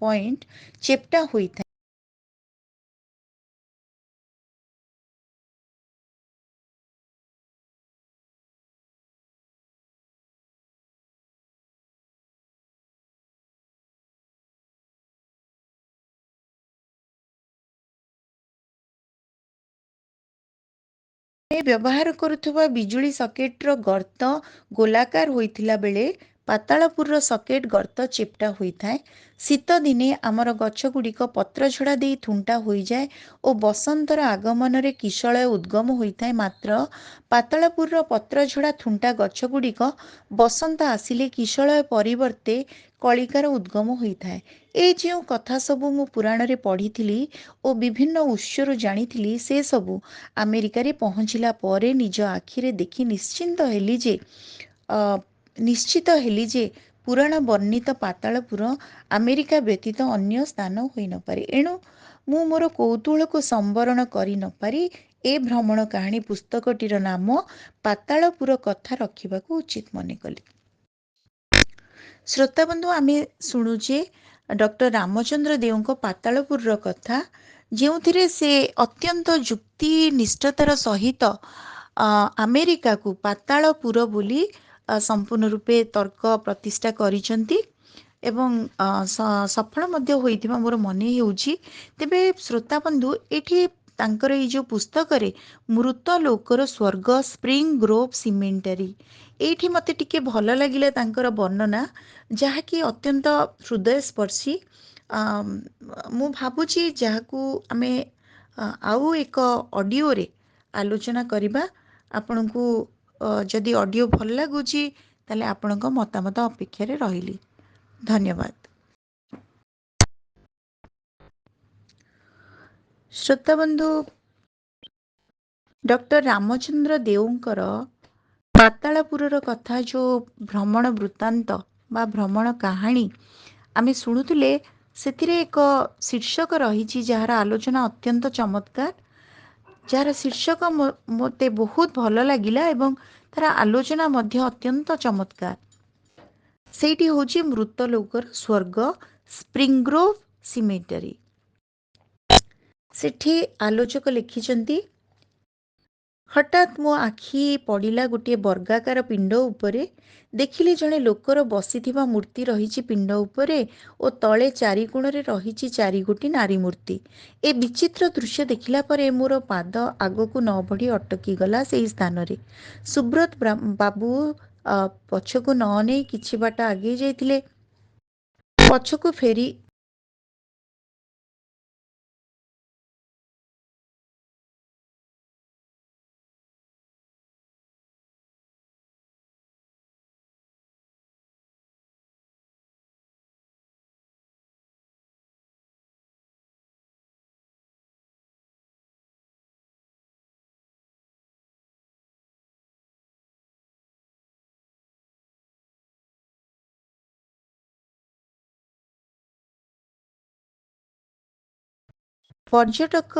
[SPEAKER 1] ପଏଣ୍ଟ ଚେପ୍ଟା ହୋଇଥାଏ। ଆମେ ବ୍ୟବହାର କରୁଥିବା ବିଜୁଳି ସକେଟର ଗର୍ତ୍ତ ଗୋଲାକାର ହୋଇଥିଲା ବେଳେ ପାତାଳପୁରର ସକେଟ ଗର୍ତ୍ତ ଚେପ୍ଟା ହୋଇଥାଏ। ଶୀତ ଦିନେ ଆମର ଗଛଗୁଡ଼ିକ ପତ୍ରଝଡ଼ା ଦେଇ ଥୁଣ୍ଟା ହୋଇଯାଏ ଓ ବସନ୍ତର ଆଗମନରେ କିଶଳୟ ଉଦ୍ଗମ ହୋଇଥାଏ। ମାତ୍ର ପାତାଳପୁରର ପତ୍ରଝଡ଼ା ଥୁଣ୍ଟା ଗଛଗୁଡ଼ିକ ବସନ୍ତ ଆସିଲେ କିଶଳୟ ପରିବର୍ତ୍ତେ କଳିକାର ଉଦ୍ଗମ ହୋଇଥାଏ। ଏ ଯେଉଁ କଥା ସବୁ ମୁଁ ପୁରାଣରେ ପଢ଼ିଥିଲି ଓ ବିଭିନ୍ନ ଉତ୍ସରୁ ଜାଣିଥିଲି, ସେସବୁ ଆମେରିକାରେ ପହଞ୍ଚିଲା ପରେ ନିଜ ଆଖିରେ ଦେଖି ନିଶ୍ଚିତ ହେଲି ଯେ ପୁରାଣ ବର୍ଣ୍ଣିତ ପାତାଳପୁର ଆମେରିକା ବ୍ୟତୀତ ଅନ୍ୟ ସ୍ଥାନ ହୋଇନପାରେ। ଏଣୁ ମୁଁ ମୋର କୌତୂହଳକୁ ସମ୍ବରଣ କରିନପାରି ଏ ଭ୍ରମଣ କାହାଣୀ ପୁସ୍ତକଟିର ନାମ ପାତାଳପୁର କଥା ରଖିବାକୁ ଉଚିତ ମନେକଲି। ଶ୍ରୋତାବନ୍ଧୁ, ଆମେ ଶୁଣୁଛେ ଡକ୍ଟର ରାମଚନ୍ଦ୍ର ଦେଓଙ୍କ ପାତାଳପୁରର କଥା, ଯେଉଁଥିରେ ସେ ଅତ୍ୟନ୍ତ ଯୁକ୍ତି ନିଷ୍ଠତାର ସହିତ ଆମେରିକାକୁ ପାତାଳପୁର ବୋଲି ସମ୍ପୂର୍ଣ୍ଣ ରୂପେ ତର୍କ ପ୍ରତିଷ୍ଠା କରିଛନ୍ତି ଏବଂ ସଫଳ ମଧ୍ୟ ହୋଇଥିବା ମୋର ମନେ ହେଉଛି। ତେବେ ଶ୍ରୋତାବନ୍ଧୁ, ଏଠି ତାଙ୍କର ଏଇ ଯେଉଁ ପୁସ୍ତକରେ ମୃତ ଲୋକର ସ୍ୱର୍ଗ ସ୍ପ୍ରିଙ୍ଗ ଗ୍ରୋଭ୍ ସିମେଣ୍ଟାରୀ, ଏଇଠି ମୋତେ ଟିକେ ଭଲ ଲାଗିଲା ତାଙ୍କର ବର୍ଣ୍ଣନା, ଯାହାକି ଅତ୍ୟନ୍ତ ହୃଦୟସ୍ପର୍ଶୀ। ମୁଁ ଭାବୁଛି ଯାହାକୁ ଆମେ ଆଉ ଏକ ଅଡ଼ିଓରେ ଆଲୋଚନା କରିବା। ଆପଣଙ୍କୁ ଯଦି ଅଡ଼ିଓ ଭଲ ଲାଗୁଛି ତାହେଲେ ଆପଣଙ୍କ ମତାମତ ଅପେକ୍ଷାରେ ରହିଲି। ଧନ୍ୟବାଦ। ଶ୍ରୋତାବନ୍ଧୁ, ଡକ୍ଟର ରାମଚନ୍ଦ୍ର ଦେଓଙ୍କର ପାତାଳପୁରର କଥା, ଯେଉଁ ଭ୍ରମଣ ବୃତ୍ତାନ୍ତ ବା ଭ୍ରମଣ କାହାଣୀ ଆମେ ଶୁଣୁଥିଲେ, ସେଥିରେ ଏକ ଶୀର୍ଷକ ରହିଛି ଯାହାର ଆଲୋଚନା ଅତ୍ୟନ୍ତ ଚମତ୍କାର, ଯାହାର ଶୀର୍ଷକ ମୋତେ ବହୁତ ଭଲ ଲାଗିଲା ଏବଂ ତାର ଆଲୋଚନା ମଧ୍ୟ ଅତ୍ୟନ୍ତ ଚମତ୍କାର। ସେଇଟି ହେଉଛି ମୃତ ଲୋକର ସ୍ୱର୍ଗ ସ୍ପ୍ରିଙ୍ଗଗ୍ରୋଭ୍ ସିମେଟରୀ। ସେଠି ଆଲୋଚକ ଲେଖିଛନ୍ତି, ହଠାତ୍ ମୋ ଆଖି ପଡ଼ିଲା ଗୋଟିଏ ବର୍ଗାକାର ପିଣ୍ଡ ଉପରେ। ଦେଖିଲି ଜଣେ ଲୋକର ବସିଥିବା ମୂର୍ତ୍ତି ରହିଛି ପିଣ୍ଡ ଉପରେ ଓ ତଳେ ଚାରିକୋଣରେ ରହିଛି 4ଗୋଟି ନାରୀ ମୂର୍ତ୍ତି। ଏ ବିଚିତ୍ର ଦୃଶ୍ୟ ଦେଖିଲା ପରେ ମୋର ପାଦ ଆଗକୁ ନ ବଢ଼ି ଅଟକିଗଲା ସେହି ସ୍ଥାନରେ। ସୁବ୍ରତ ବାବୁ ପଛକୁ ନ ଅନେଇ କିଛି ବାଟ ଆଗେଇ ଯାଇଥିଲେ। ପଛକୁ ଫେରି पर्यटक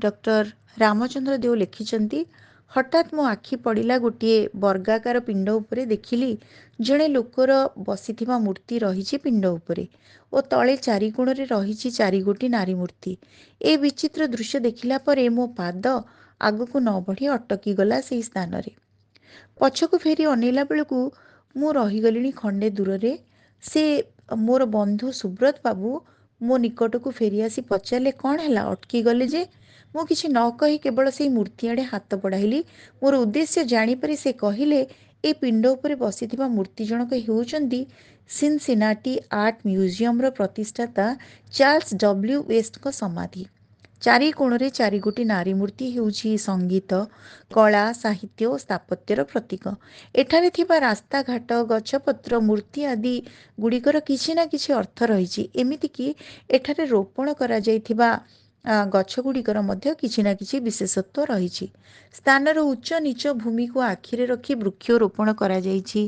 [SPEAKER 1] डॉक्टर रामचंद्र देव लिखिछंती, हठात मो आखि पड़िला गोटे वर्गाकार पिंड उपरे देखिली जड़े लोकर बसिथिबा मूर्ति रही पिंड उपरे ओ तले चारिकोणरे रही चारिगोटी नारी मूर्ति। ए विचित्र दृश्य देखिला परे मो पाद आगको न बढ़ी अटकी गला सेई स्थान रे। पछकु फेरी अनेला बेलକୁ ମୁଁ ରହିଗଲିଣି ଖଣ୍ଡେ ଦୂରରେ। ସେ ମୋର ବନ୍ଧୁ ସୁବ୍ରତ ବାବୁ ମୋ ନିକଟକୁ ଫେରିଆସି ପଚାରିଲେ, କ'ଣ ହେଲା, ଅଟକି ଗଲେ ଯେ? ମୁଁ କିଛି ନ କହି କେବଳ ସେଇ ମୂର୍ତ୍ତି ଆଡ଼େ ହାତ ବଢ଼ାଇଲି। ମୋର ଉଦ୍ଦେଶ୍ୟ ଜାଣିପାରି ସେ କହିଲେ, ଏ ପିଣ୍ଡ ଉପରେ ବସିଥିବା ମୂର୍ତ୍ତି ଜଣକ ହେଉଛନ୍ତି ସିନସିନାଟି ଆର୍ଟ ମ୍ୟୁଜିୟମର ପ୍ରତିଷ୍ଠାତା ଚାର୍ଲ୍ସ ଡବ୍ଲ୍ୟୁ ୱେଷ୍ଟଙ୍କ ସମାଧି। ଚାରି କୋଣରେ ଚାରିଗୋଟି ନାରୀ ମୂର୍ତ୍ତି ହେଉଛି ସଙ୍ଗୀତ, କଳା, ସାହିତ୍ୟ ଓ ସ୍ଥାପତ୍ୟର ପ୍ରତୀକ। ଏଠାରେ ଥିବା ରାସ୍ତାଘାଟ, ଗଛପତ୍ର, ମୂର୍ତ୍ତି ଆଦି ଗୁଡ଼ିକର କିଛି ନା କିଛି ଅର୍ଥ ରହିଛି। ଏମିତିକି ଏଠାରେ ରୋପଣ କରାଯାଇଥିବା ଗଛଗୁଡ଼ିକର ମଧ୍ୟ କିଛି ନା କିଛି ବିଶେଷତ୍ୱ ରହିଛି। ସ୍ଥାନର ଉଚ୍ଚ ନିଚ ଭୂମିକୁ ଆଖିରେ ରଖି ବୃକ୍ଷରୋପଣ କରାଯାଇଛି।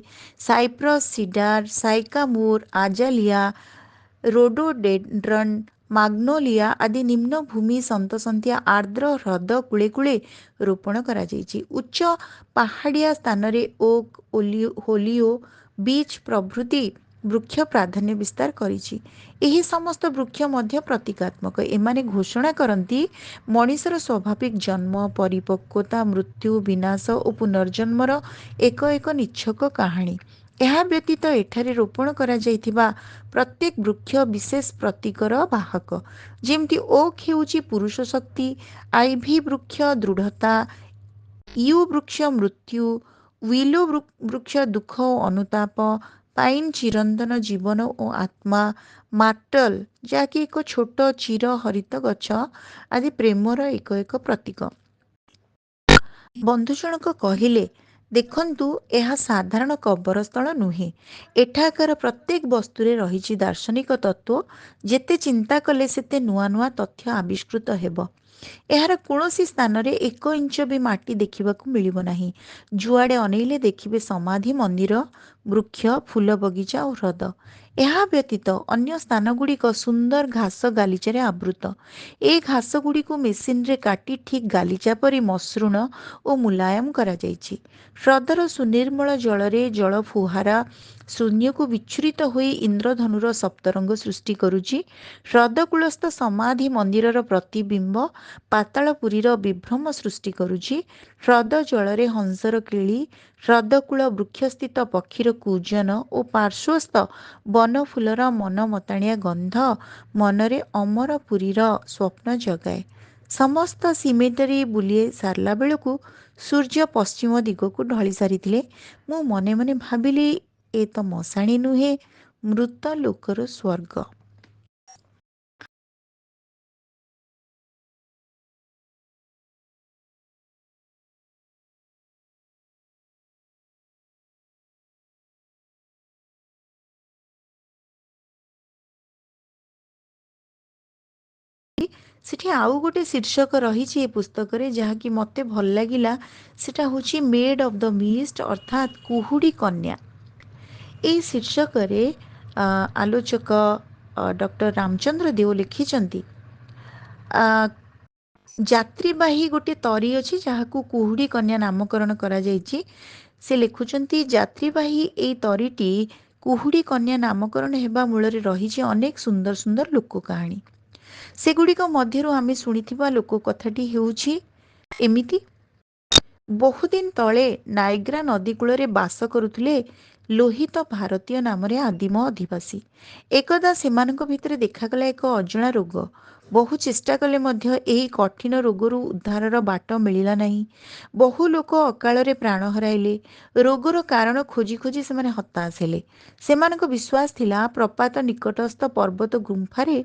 [SPEAKER 1] ସାଇପ୍ରସ୍, ସିଡାର, ସାଇକାମୋର, ଆଜାଲିଆ, ରୋଡୋଡେଣ୍ଡ୍ରନ୍, ମାଗ୍ନୋଲିଆ ଆଦି ନିମ୍ନ ଭୂମି ସନ୍ତସନ୍ତିଆ ଆର୍ଦ୍ର ହ୍ରଦ କୂଳେ କୂଳେ ରୋପଣ କରାଯାଇଛି। ଉଚ୍ଚ ପାହାଡ଼ିଆ ସ୍ଥାନରେ ଓକ୍, ହୋଲିଓ, ବିଚ୍ ପ୍ରଭୃତି ବୃକ୍ଷ ପ୍ରାଧାନ୍ୟ ବିସ୍ତାର କରିଛି। ଏହି ସମସ୍ତ ବୃକ୍ଷ ମଧ୍ୟ ପ୍ରତୀକାତ୍ମକ। ଏମାନେ ଘୋଷଣା କରନ୍ତି ମଣିଷର ସ୍ୱାଭାବିକ ଜନ୍ମ, ପରିପକ୍ୱତା, ମୃତ୍ୟୁ, ବିନାଶ ଓ ପୁନର୍ଜନ୍ମର ଏକ ଏକ ନିଚ୍ଛକ କାହାଣୀ। ଏହା ବ୍ୟତୀତ ଏଠାରେ ରୋପଣ କରାଯାଇଥିବା ପ୍ରତ୍ୟେକ ବୃକ୍ଷ ବିଶେଷ ପ୍ରତୀକର ବାହକ। ଯେମିତି ଓକ୍ ହେଉଛି ପୁରୁଷ ଶକ୍ତି, ଆଇଭି ବୃକ୍ଷ ଦୃଢ଼ତା, ୟୁ ବୃକ୍ଷ ମୃତ୍ୟୁ, ୱିଲୋ ବୃକ୍ଷ ଦୁଃଖ ଓ ଅନୁତାପ, ପାଇନ୍ ଚିରନ୍ତନ ଜୀବନ ଓ ଆତ୍ମା, ମାର୍ଟଲ ଯାହାକି ଏକ ଛୋଟ ଚିର ହରିତ ଗଛ ଆଦି ପ୍ରେମର ଏକ ଏକ ପ୍ରତୀକ। ବନ୍ଧୁ ଜଣକ କହିଲେ, ଦେଖନ୍ତୁ, ଏହା ସାଧାରଣ କବରସ୍ଥଳ ନୁହେଁ। ଏଠାକାର ପ୍ରତ୍ୟେକ ବସ୍ତୁରେ ରହିଛି ଦାର୍ଶନିକ ତତ୍ତ୍ୱ। ଯେତେ ଚିନ୍ତା କଲେ ସେତେ ନୂଆ ନୂଆ ତଥ୍ୟ ଆବିଷ୍କୃତ ହେବ। ଏହାର କୌଣସି ସ୍ଥାନରେ 1 ଇଞ୍ଚ ବି ମାଟି ଦେଖିବାକୁ ମିଳିବ ନାହିଁ। ଯୁଆଡ଼େ ଅନେଇଲେ ଦେଖିବେ ସମାଧି, ମନ୍ଦିର, ବୃକ୍ଷ, ଫୁଲ ବଗିଚା ଓ ହ୍ରଦ। ଏହା ବ୍ୟତୀତ ଅନ୍ୟ ସ୍ଥାନଗୁଡ଼ିକ ସୁନ୍ଦର ଘାସ ଗାଲିଚାରେ ଆବୃତ। ଏ ଘାସଗୁଡ଼ିକୁ ମେସିନରେ କାଟି ଠିକ୍ ଗାଲିଚା ପରି ମସୃଣ ଓ ମୁଲାୟମ କରାଯାଇଛି। ହ୍ରଦର ସୁନିର୍ମଳ ଜଳରେ ଜଳଫୁହାରା ଶୂନ୍ୟକୁ ବିଚ୍ଛୁରିତ ହୋଇ ଇନ୍ଦ୍ରଧନୁର ସପ୍ତରଙ୍ଗ ସୃଷ୍ଟି କରୁଛି। ହ୍ରଦକୂଳସ୍ଥ ସମାଧି ମନ୍ଦିରର ପ୍ରତିବିମ୍ବ ପାତାଳପୁରୀର ବିଭ୍ରମ ସୃଷ୍ଟି କରୁଛି। ହ୍ରଦ ଜଳରେ ହଂସର କିଳି, ହ୍ରଦକୂଳ ବୃକ୍ଷସ୍ଥିତ ପକ୍ଷୀର କୂଜନ ଓ ପାର୍ଶ୍ୱସ୍ଥ ବନଫୁଲର ମନମତାଣିଆ ଗନ୍ଧ ମନରେ ଅମରପୁରୀର ସ୍ୱପ୍ନ ଜଗାଏ। ସମସ୍ତ ସିମେଟରୀ ବୁଲି ସାରିଲା ବେଳକୁ ସୂର୍ଯ୍ୟ ପଶ୍ଚିମ ଦିଗକୁ ଢଳି ସାରିଥିଲେ। ମୁଁ ମନେ ମନେ ଭାବିଲି, ଏ ତ ମଶାଣୀ ନୁହେଁ, ମୃତ ଲୋକର ସ୍ୱର୍ଗ। ସେଠି ଆଉ ଗୋଟେ ଶୀର୍ଷକ ରହିଛି ଏ ପୁସ୍ତକରେ ଯାହାକି ମୋତେ ଭଲ ଲାଗିଲା। ସେଟା ହେଉଛି ମେଡ୍ ଅଫ୍ ଦ ମିଷ୍ଟ, ଅର୍ଥାତ୍ କୁହୁଡ଼ି କନ୍ୟା। ଏହି ଶୀର୍ଷକରେ ଆଲୋଚକ ଡକ୍ଟର ରାମଚନ୍ଦ୍ର ଦେଓ ଲେଖିଛନ୍ତି, ଯାତ୍ରୀବାହୀ ଗୋଟିଏ ତରି ଅଛି ଯାହାକୁ କୁହୁଡ଼ି କନ୍ୟା ନାମକରଣ କରାଯାଇଛି। ସେ ଲେଖୁଛନ୍ତି, ଯାତ୍ରୀବାହୀ ଏଇ ତରିଟି କୁହୁଡ଼ି କନ୍ୟା ନାମକରଣ ହେବା ମୂଳରେ ରହିଛି ଅନେକ ସୁନ୍ଦର ସୁନ୍ଦର ଲୋକ କାହାଣୀ। ସେଗୁଡ଼ିକ ମଧ୍ୟରୁ ଆମେ ଶୁଣିଥିବା ଲୋକ କଥାଟି ହେଉଛି ଏମିତି। ବହୁଦିନ ତଳେ ନାଇଗ୍ରା ନଦୀ କୂଳରେ ବାସ କରୁଥିଲେ ଲୋହିତ ଭାରତୀୟ ନାମରେ ଆଦିମ ଅଧିବାସୀ। ଏକଦା ସେମାନଙ୍କ ଭିତରେ ଦେଖାଗଲା ଏକ ଅଜଣା ରୋଗ। ବହୁ ଚେଷ୍ଟା କଲେ ମଧ୍ୟ ଏହି କଠିନ ରୋଗରୁ ଉଦ୍ଧାରର ବାଟ ମିଳିଲା ନାହିଁ। ବହୁ ଲୋକ ଅକାଳରେ ପ୍ରାଣ ହରାଇଲେ। ରୋଗର କାରଣ ଖୋଜି ଖୋଜି ସେମାନେ ହତାଶ ହେଲେ। ସେମାନଙ୍କ ବିଶ୍ୱାସ ଥିଲା ପ୍ରପାତ ନିକଟସ୍ଥ ପର୍ବତ ଗୁମ୍ଫାରେ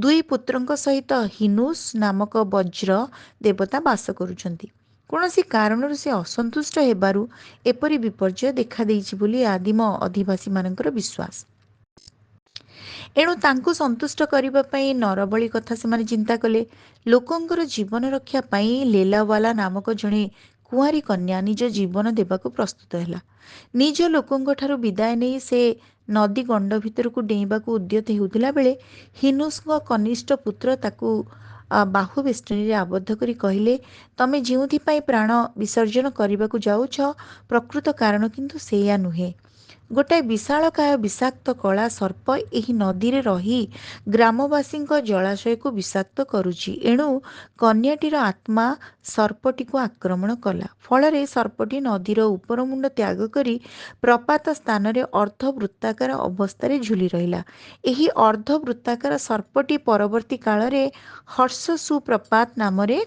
[SPEAKER 1] 2 ପୁତ୍ରଙ୍କ ସହିତ ହିନୁସ୍ ନାମକ ବଜ୍ର ଦେବତା ବାସ କରୁଛନ୍ତି। କୌଣସି କାରଣରୁ ସେ ଅସନ୍ତୁଷ୍ଟ ହେବାରୁ ଏପରି ବିପର୍ଯ୍ୟୟ ଦେଖାଦେଇଛି ବୋଲି ଆଦିମ ଅଧିବାସୀମାନଙ୍କର ବିଶ୍ୱାସ। ଏଣୁ ତାଙ୍କୁ ସନ୍ତୁଷ୍ଟ କରିବା ପାଇଁ ନରବଳି କଥା ସେମାନେ ଚିନ୍ତା କଲେ। ଲୋକଙ୍କର ଜୀବନ ରକ୍ଷା ପାଇଁ ଲେଲାୱାଲା ନାମକ ଜଣେ କୁଆଁରୀ କନ୍ୟା ନିଜ ଜୀବନ ଦେବାକୁ ପ୍ରସ୍ତୁତ ହେଲା। ନିଜ ଲୋକଙ୍କଠାରୁ ବିଦାୟ ନେଇ ସେ ନଦୀ ଗଣ୍ଡ ଭିତରକୁ ଡେଇଁବାକୁ ଉଦ୍ୟତ ହେଉଥିଲା ବେଳେ ହିନୁସ୍ଙ୍କ କନିଷ୍ଠ ପୁତ୍ର ତାକୁ ବାହୁବେଷ୍ଟନୀରେ ଆବଦ୍ଧ କରି କହିଲେ, ତମେ ଯେଉଁଥିପାଇଁ ପ୍ରାଣ ବିସର୍ଜନ କରିବାକୁ ଯାଉଛ, ପ୍ରକୃତ କାରଣ କିନ୍ତୁ ସେଇଆ ନୁହେଁ। ଗୋଟାଏ ବିଶାଳକାୟ ବିଷାକ୍ତ କଳା ସର୍ପ ଏହି ନଦୀରେ ରହି ଗ୍ରାମବାସୀଙ୍କ ଜଳାଶୟକୁ ବିଷାକ୍ତ କରୁଛି। ଏଣୁ କନ୍ୟାଟିର ଆତ୍ମା ସର୍ପଟିକୁ ଆକ୍ରମଣ କଲା। ଫଳରେ ସର୍ପଟି ନଦୀର ଉପରମୁଣ୍ଡ ତ୍ୟାଗ କରି ପ୍ରପାତ ସ୍ଥାନରେ ଅର୍ଦ୍ଧବୃତ୍ତାକାର ଅବସ୍ଥାରେ ଝୁଲି ରହିଲା। ଏହି ଅର୍ଦ୍ଧବୃତ୍ତାକାର ସର୍ପଟି ପରବର୍ତ୍ତୀ କାଳରେ ହର୍ଷସୁ ପ୍ରପାତ ନାମରେ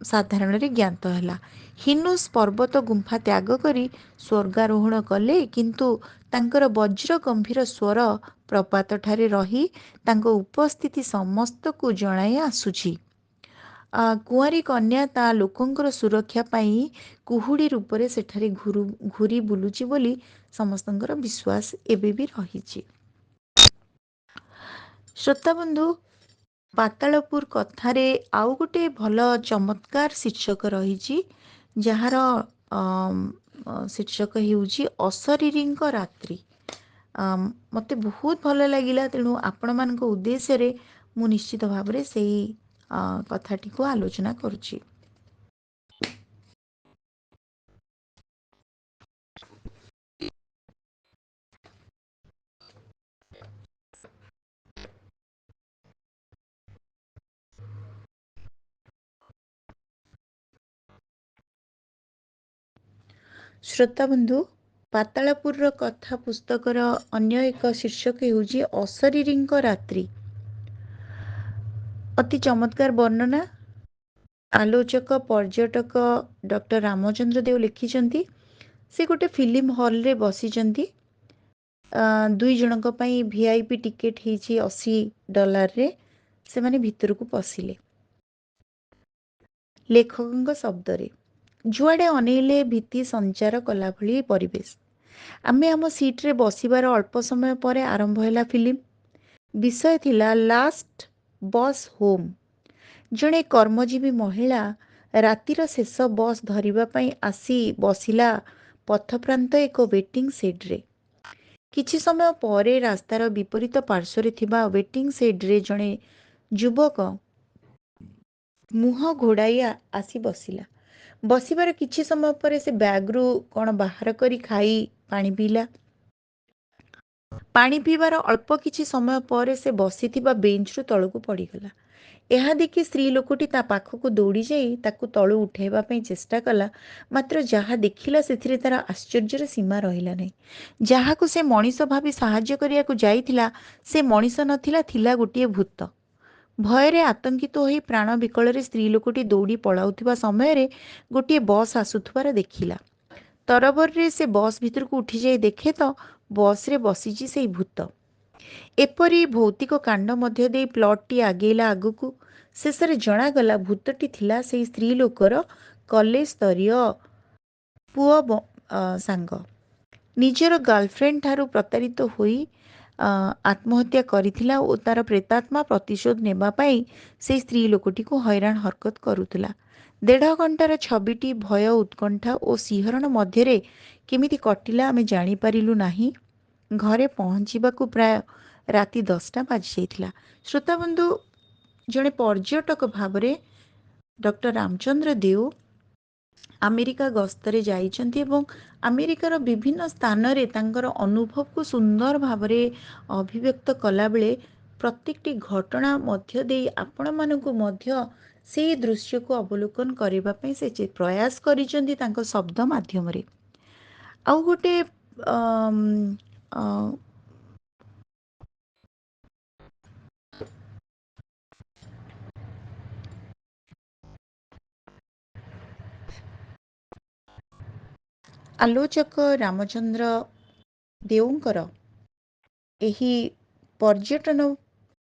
[SPEAKER 1] ସାଧାରଣରେ ଜ୍ଞାତ ହେଲା। ହିନୁସ୍ ପର୍ବତ ଗୁମ୍ଫା ତ୍ୟାଗ କରି ସ୍ୱର୍ଗାରୋହଣ କଲେ, କିନ୍ତୁ ତାଙ୍କର ବଜ୍ର ଗମ୍ଭୀର ସ୍ୱର ପ୍ରପାତଠାରେ ରହି ତାଙ୍କ ଉପସ୍ଥିତି ସମସ୍ତକୁ ଜଣାଇ ଆସୁଛି। କୁଆଁରୀ କନ୍ୟା ତା ଲୋକଙ୍କର ସୁରକ୍ଷା ପାଇଁ କୁହୁଡ଼ି ରୂପରେ ସେଠାରେ ଘୁରି ବୁଲୁଛି ବୋଲି ସମସ୍ତଙ୍କର ବିଶ୍ୱାସ ଏବେ ବି ରହିଛି। ଶ୍ରୋତାବନ୍ଧୁ, ପାତାଳପୁର କଥାରେ ଆଉ ଗୋଟେ ଭଲ ଚମତ୍କାର ଶୀର୍ଷକ ରହିଛି, ଯାହାର ଶୀର୍ଷକ ହେଉଛି ଅଶରୀରୀଙ୍କ ରାତ୍ରି। ମୋତେ ବହୁତ ଭଲ ଲାଗିଲା, ତେଣୁ ଆପଣମାନଙ୍କ ଉଦ୍ଦେଶ୍ୟରେ ମୁଁ ନିଶ୍ଚିତ ଭାବରେ ସେଇ କଥାଟିକୁ ଆଲୋଚନା କରୁଛି। ଶ୍ରୋତାବନ୍ଧୁ, ପାତାଳପୁରର କଥା ପୁସ୍ତକର ଅନ୍ୟ ଏକ ଶୀର୍ଷକ ହେଉଛି ଅଶରୀରୀଙ୍କ ରାତ୍ରି। ଅତି ଚମତ୍କାର ବର୍ଣ୍ଣନା। ଆଲୋଚକ ପର୍ଯ୍ୟଟକ ଡକ୍ଟର ରାମଚନ୍ଦ୍ର ଦେଓ ଲେଖିଛନ୍ତି, ସେ ଗୋଟେ ଫିଲ୍ମ ହଲ୍ରେ ବସିଛନ୍ତି। 2 ଜଣଙ୍କ ପାଇଁ VIP ଟିକେଟ୍ ହେଇଛି $80ରେ। ସେମାନେ ଭିତରକୁ ପଶିଲେ। ଲେଖକଙ୍କ ଶବ୍ଦରେ, ଯୁଆଡ଼େ ଅନେଇଲେ ଭୀତି ସଞ୍ଚାର କଲା ଭଳି ପରିବେଶ। ଆମେ ଆମ ସିଟ୍ରେ ବସିବାର ଅଳ୍ପ ସମୟ ପରେ ଆରମ୍ଭ ହେଲା ଫିଲ୍ମ। ବିଷୟ ଥିଲା ଲାଷ୍ଟ ବସ୍ ହୋମ୍। ଜଣେ କର୍ମଜୀବୀ ମହିଳା ରାତିର ଶେଷ ବସ୍ ଧରିବା ପାଇଁ ଆସି ବସିଲା ପଥପ୍ରାନ୍ତ ଏକ ୱେଟିଂ ସେଡ୍ରେ। କିଛି ସମୟ ପରେ ରାସ୍ତାର ବିପରୀତ ପାର୍ଶ୍ୱରେ ଥିବା ୱେଟିଂ ସେଡ୍ରେ ଜଣେ ଯୁବକ ମୁହଁ ଘୋଡ଼ାଇ ଆସି ବସିଲା। ବସିବାର କିଛି ସମୟ ପରେ ସେ ବ୍ୟାଗ୍ରୁ କ'ଣ ବାହାର କରି ଖାଇ ପାଣି ପିଇଲା। ପାଣି ପିଇବାର ଅଳ୍ପ କିଛି ସମୟ ପରେ ସେ ବସିଥିବା ବେଞ୍ଚରୁ ତଳକୁ ପଡ଼ିଗଲା। ଏହା ଦେଖି ସ୍ତ୍ରୀ ଲୋକଟି ତା ପାଖକୁ ଦୌଡ଼ି ଯାଇ ତାକୁ ତଳୁ ଉଠାଇବା ପାଇଁ ଚେଷ୍ଟା କଲା, ମାତ୍ର ଯାହା ଦେଖିଲା ସେଥିରେ ତାର ଆଶ୍ଚର୍ଯ୍ୟର ସୀମା ରହିଲା ନାହିଁ। ଯାହାକୁ ସେ ମଣିଷ ଭାବି ସାହାଯ୍ୟ କରିବାକୁ ଯାଇଥିଲା, ସେ ମଣିଷ ନଥିଲା, ଥିଲା ଗୋଟିଏ ଭୂତ। ଭୟରେ ଆତଙ୍କିତ ହୋଇ ପ୍ରାଣ ବିକଳରେ ସ୍ତ୍ରୀ ଲୋକଟି ଦୌଡ଼ି ପଳାଉଥିବା ସମୟରେ ଗୋଟିଏ ବସ୍ ଆସୁଥିବାର ଦେଖିଲା। ତରବରରେ ସେ ବସ୍ ଭିତରକୁ ଉଠିଯାଇ ଦେଖେ ତ ବସ୍ରେ ବସିଛି ସେଇ ଭୂତ। ଏପରି ଭୌତିକ କାଣ୍ଡ ମଧ୍ୟ ଦେଇ ପ୍ଲଟ୍ଟି ଆଗେଇଲା ଆଗକୁ। ଶେଷରେ ଜଣାଗଲା ଭୂତଟି ଥିଲା ସେଇ ସ୍ତ୍ରୀ ଲୋକର କଲେଜ ସ୍ତରୀୟ ପୁଅ ସାଙ୍ଗ। ନିଜର ଗାର୍ଲଫ୍ରେଣ୍ଡ ଠାରୁ ପ୍ରତାରିତ ହୋଇ ଆତ୍ମହତ୍ୟା କରିଥିଲା ଓ ତାର ପ୍ରେତାତ୍ମା ପ୍ରତିଶୋଧ ନେବା ପାଇଁ ସେଇ ସ୍ତ୍ରୀ ଲୋକଟିକୁ ହଇରାଣ ହରକତ କରୁଥିଲା। 1.5 ଘଣ୍ଟାର ଛବିଟି ଭୟ, ଉତ୍କଣ୍ଠା ଓ ଶିହରଣ ମଧ୍ୟରେ କେମିତି କଟିଲା ଆମେ ଜାଣିପାରିଲୁ ନାହିଁ। ଘରେ ପହଞ୍ଚିବାକୁ ପ୍ରାୟ ରାତି 10ଟା ବାଜିଯାଇଥିଲା। ଶ୍ରୋତାବନ୍ଧୁ, ଜଣେ ପର୍ଯ୍ୟଟକ ଭାବରେ ଡକ୍ଟର ରାମଚନ୍ଦ୍ର ଦେଓ ଆମେରିକା ଗସ୍ତରେ ଯାଇଛନ୍ତି ଏବଂ ଆମେରିକାର ବିଭିନ୍ନ ସ୍ଥାନରେ ତାଙ୍କର ଅନୁଭବକୁ ସୁନ୍ଦର ଭାବରେ ଅଭିବ୍ୟକ୍ତ କଲାବେଳେ ପ୍ରତ୍ୟେକଟି ଘଟଣା ମଧ୍ୟ ଦେଇ ଆପଣମାନଙ୍କୁ ମଧ୍ୟ ସେଇ ଦୃଶ୍ୟକୁ ଅବଲୋକନ କରିବା ପାଇଁ ସେ ପ୍ରୟାସ କରିଛନ୍ତି ତାଙ୍କ ଶବ୍ଦ ମାଧ୍ୟମରେ। ଆଉ ଗୋଟେ ଆଲୋଚକ ରାମଚନ୍ଦ୍ର ଦେଓଙ୍କର ଏହି ପର୍ଯ୍ୟଟନ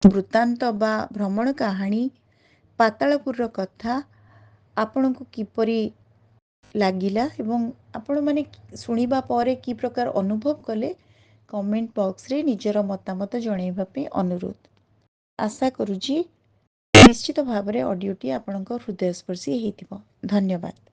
[SPEAKER 1] ବୃତ୍ତାନ୍ତ ବା ଭ୍ରମଣ କାହାଣୀ ପାତାଳପୁରର କଥା ଆପଣଙ୍କୁ କିପରି ଲାଗିଲା ଏବଂ ଆପଣମାନେ ଶୁଣିବା ପରେ କି ପ୍ରକାର ଅନୁଭବ କଲେ, କମେଣ୍ଟ ବକ୍ସରେ ନିଜର ମତାମତ ଜଣାଇବା ପାଇଁ ଅନୁରୋଧ। ଆଶା କରୁଛି ନିଶ୍ଚିତ ଭାବରେ ଅଡ଼ିଓଟି ଆପଣଙ୍କ ହୃଦୟସ୍ପର୍ଶୀ ହେଇଥିବ। ଧନ୍ୟବାଦ।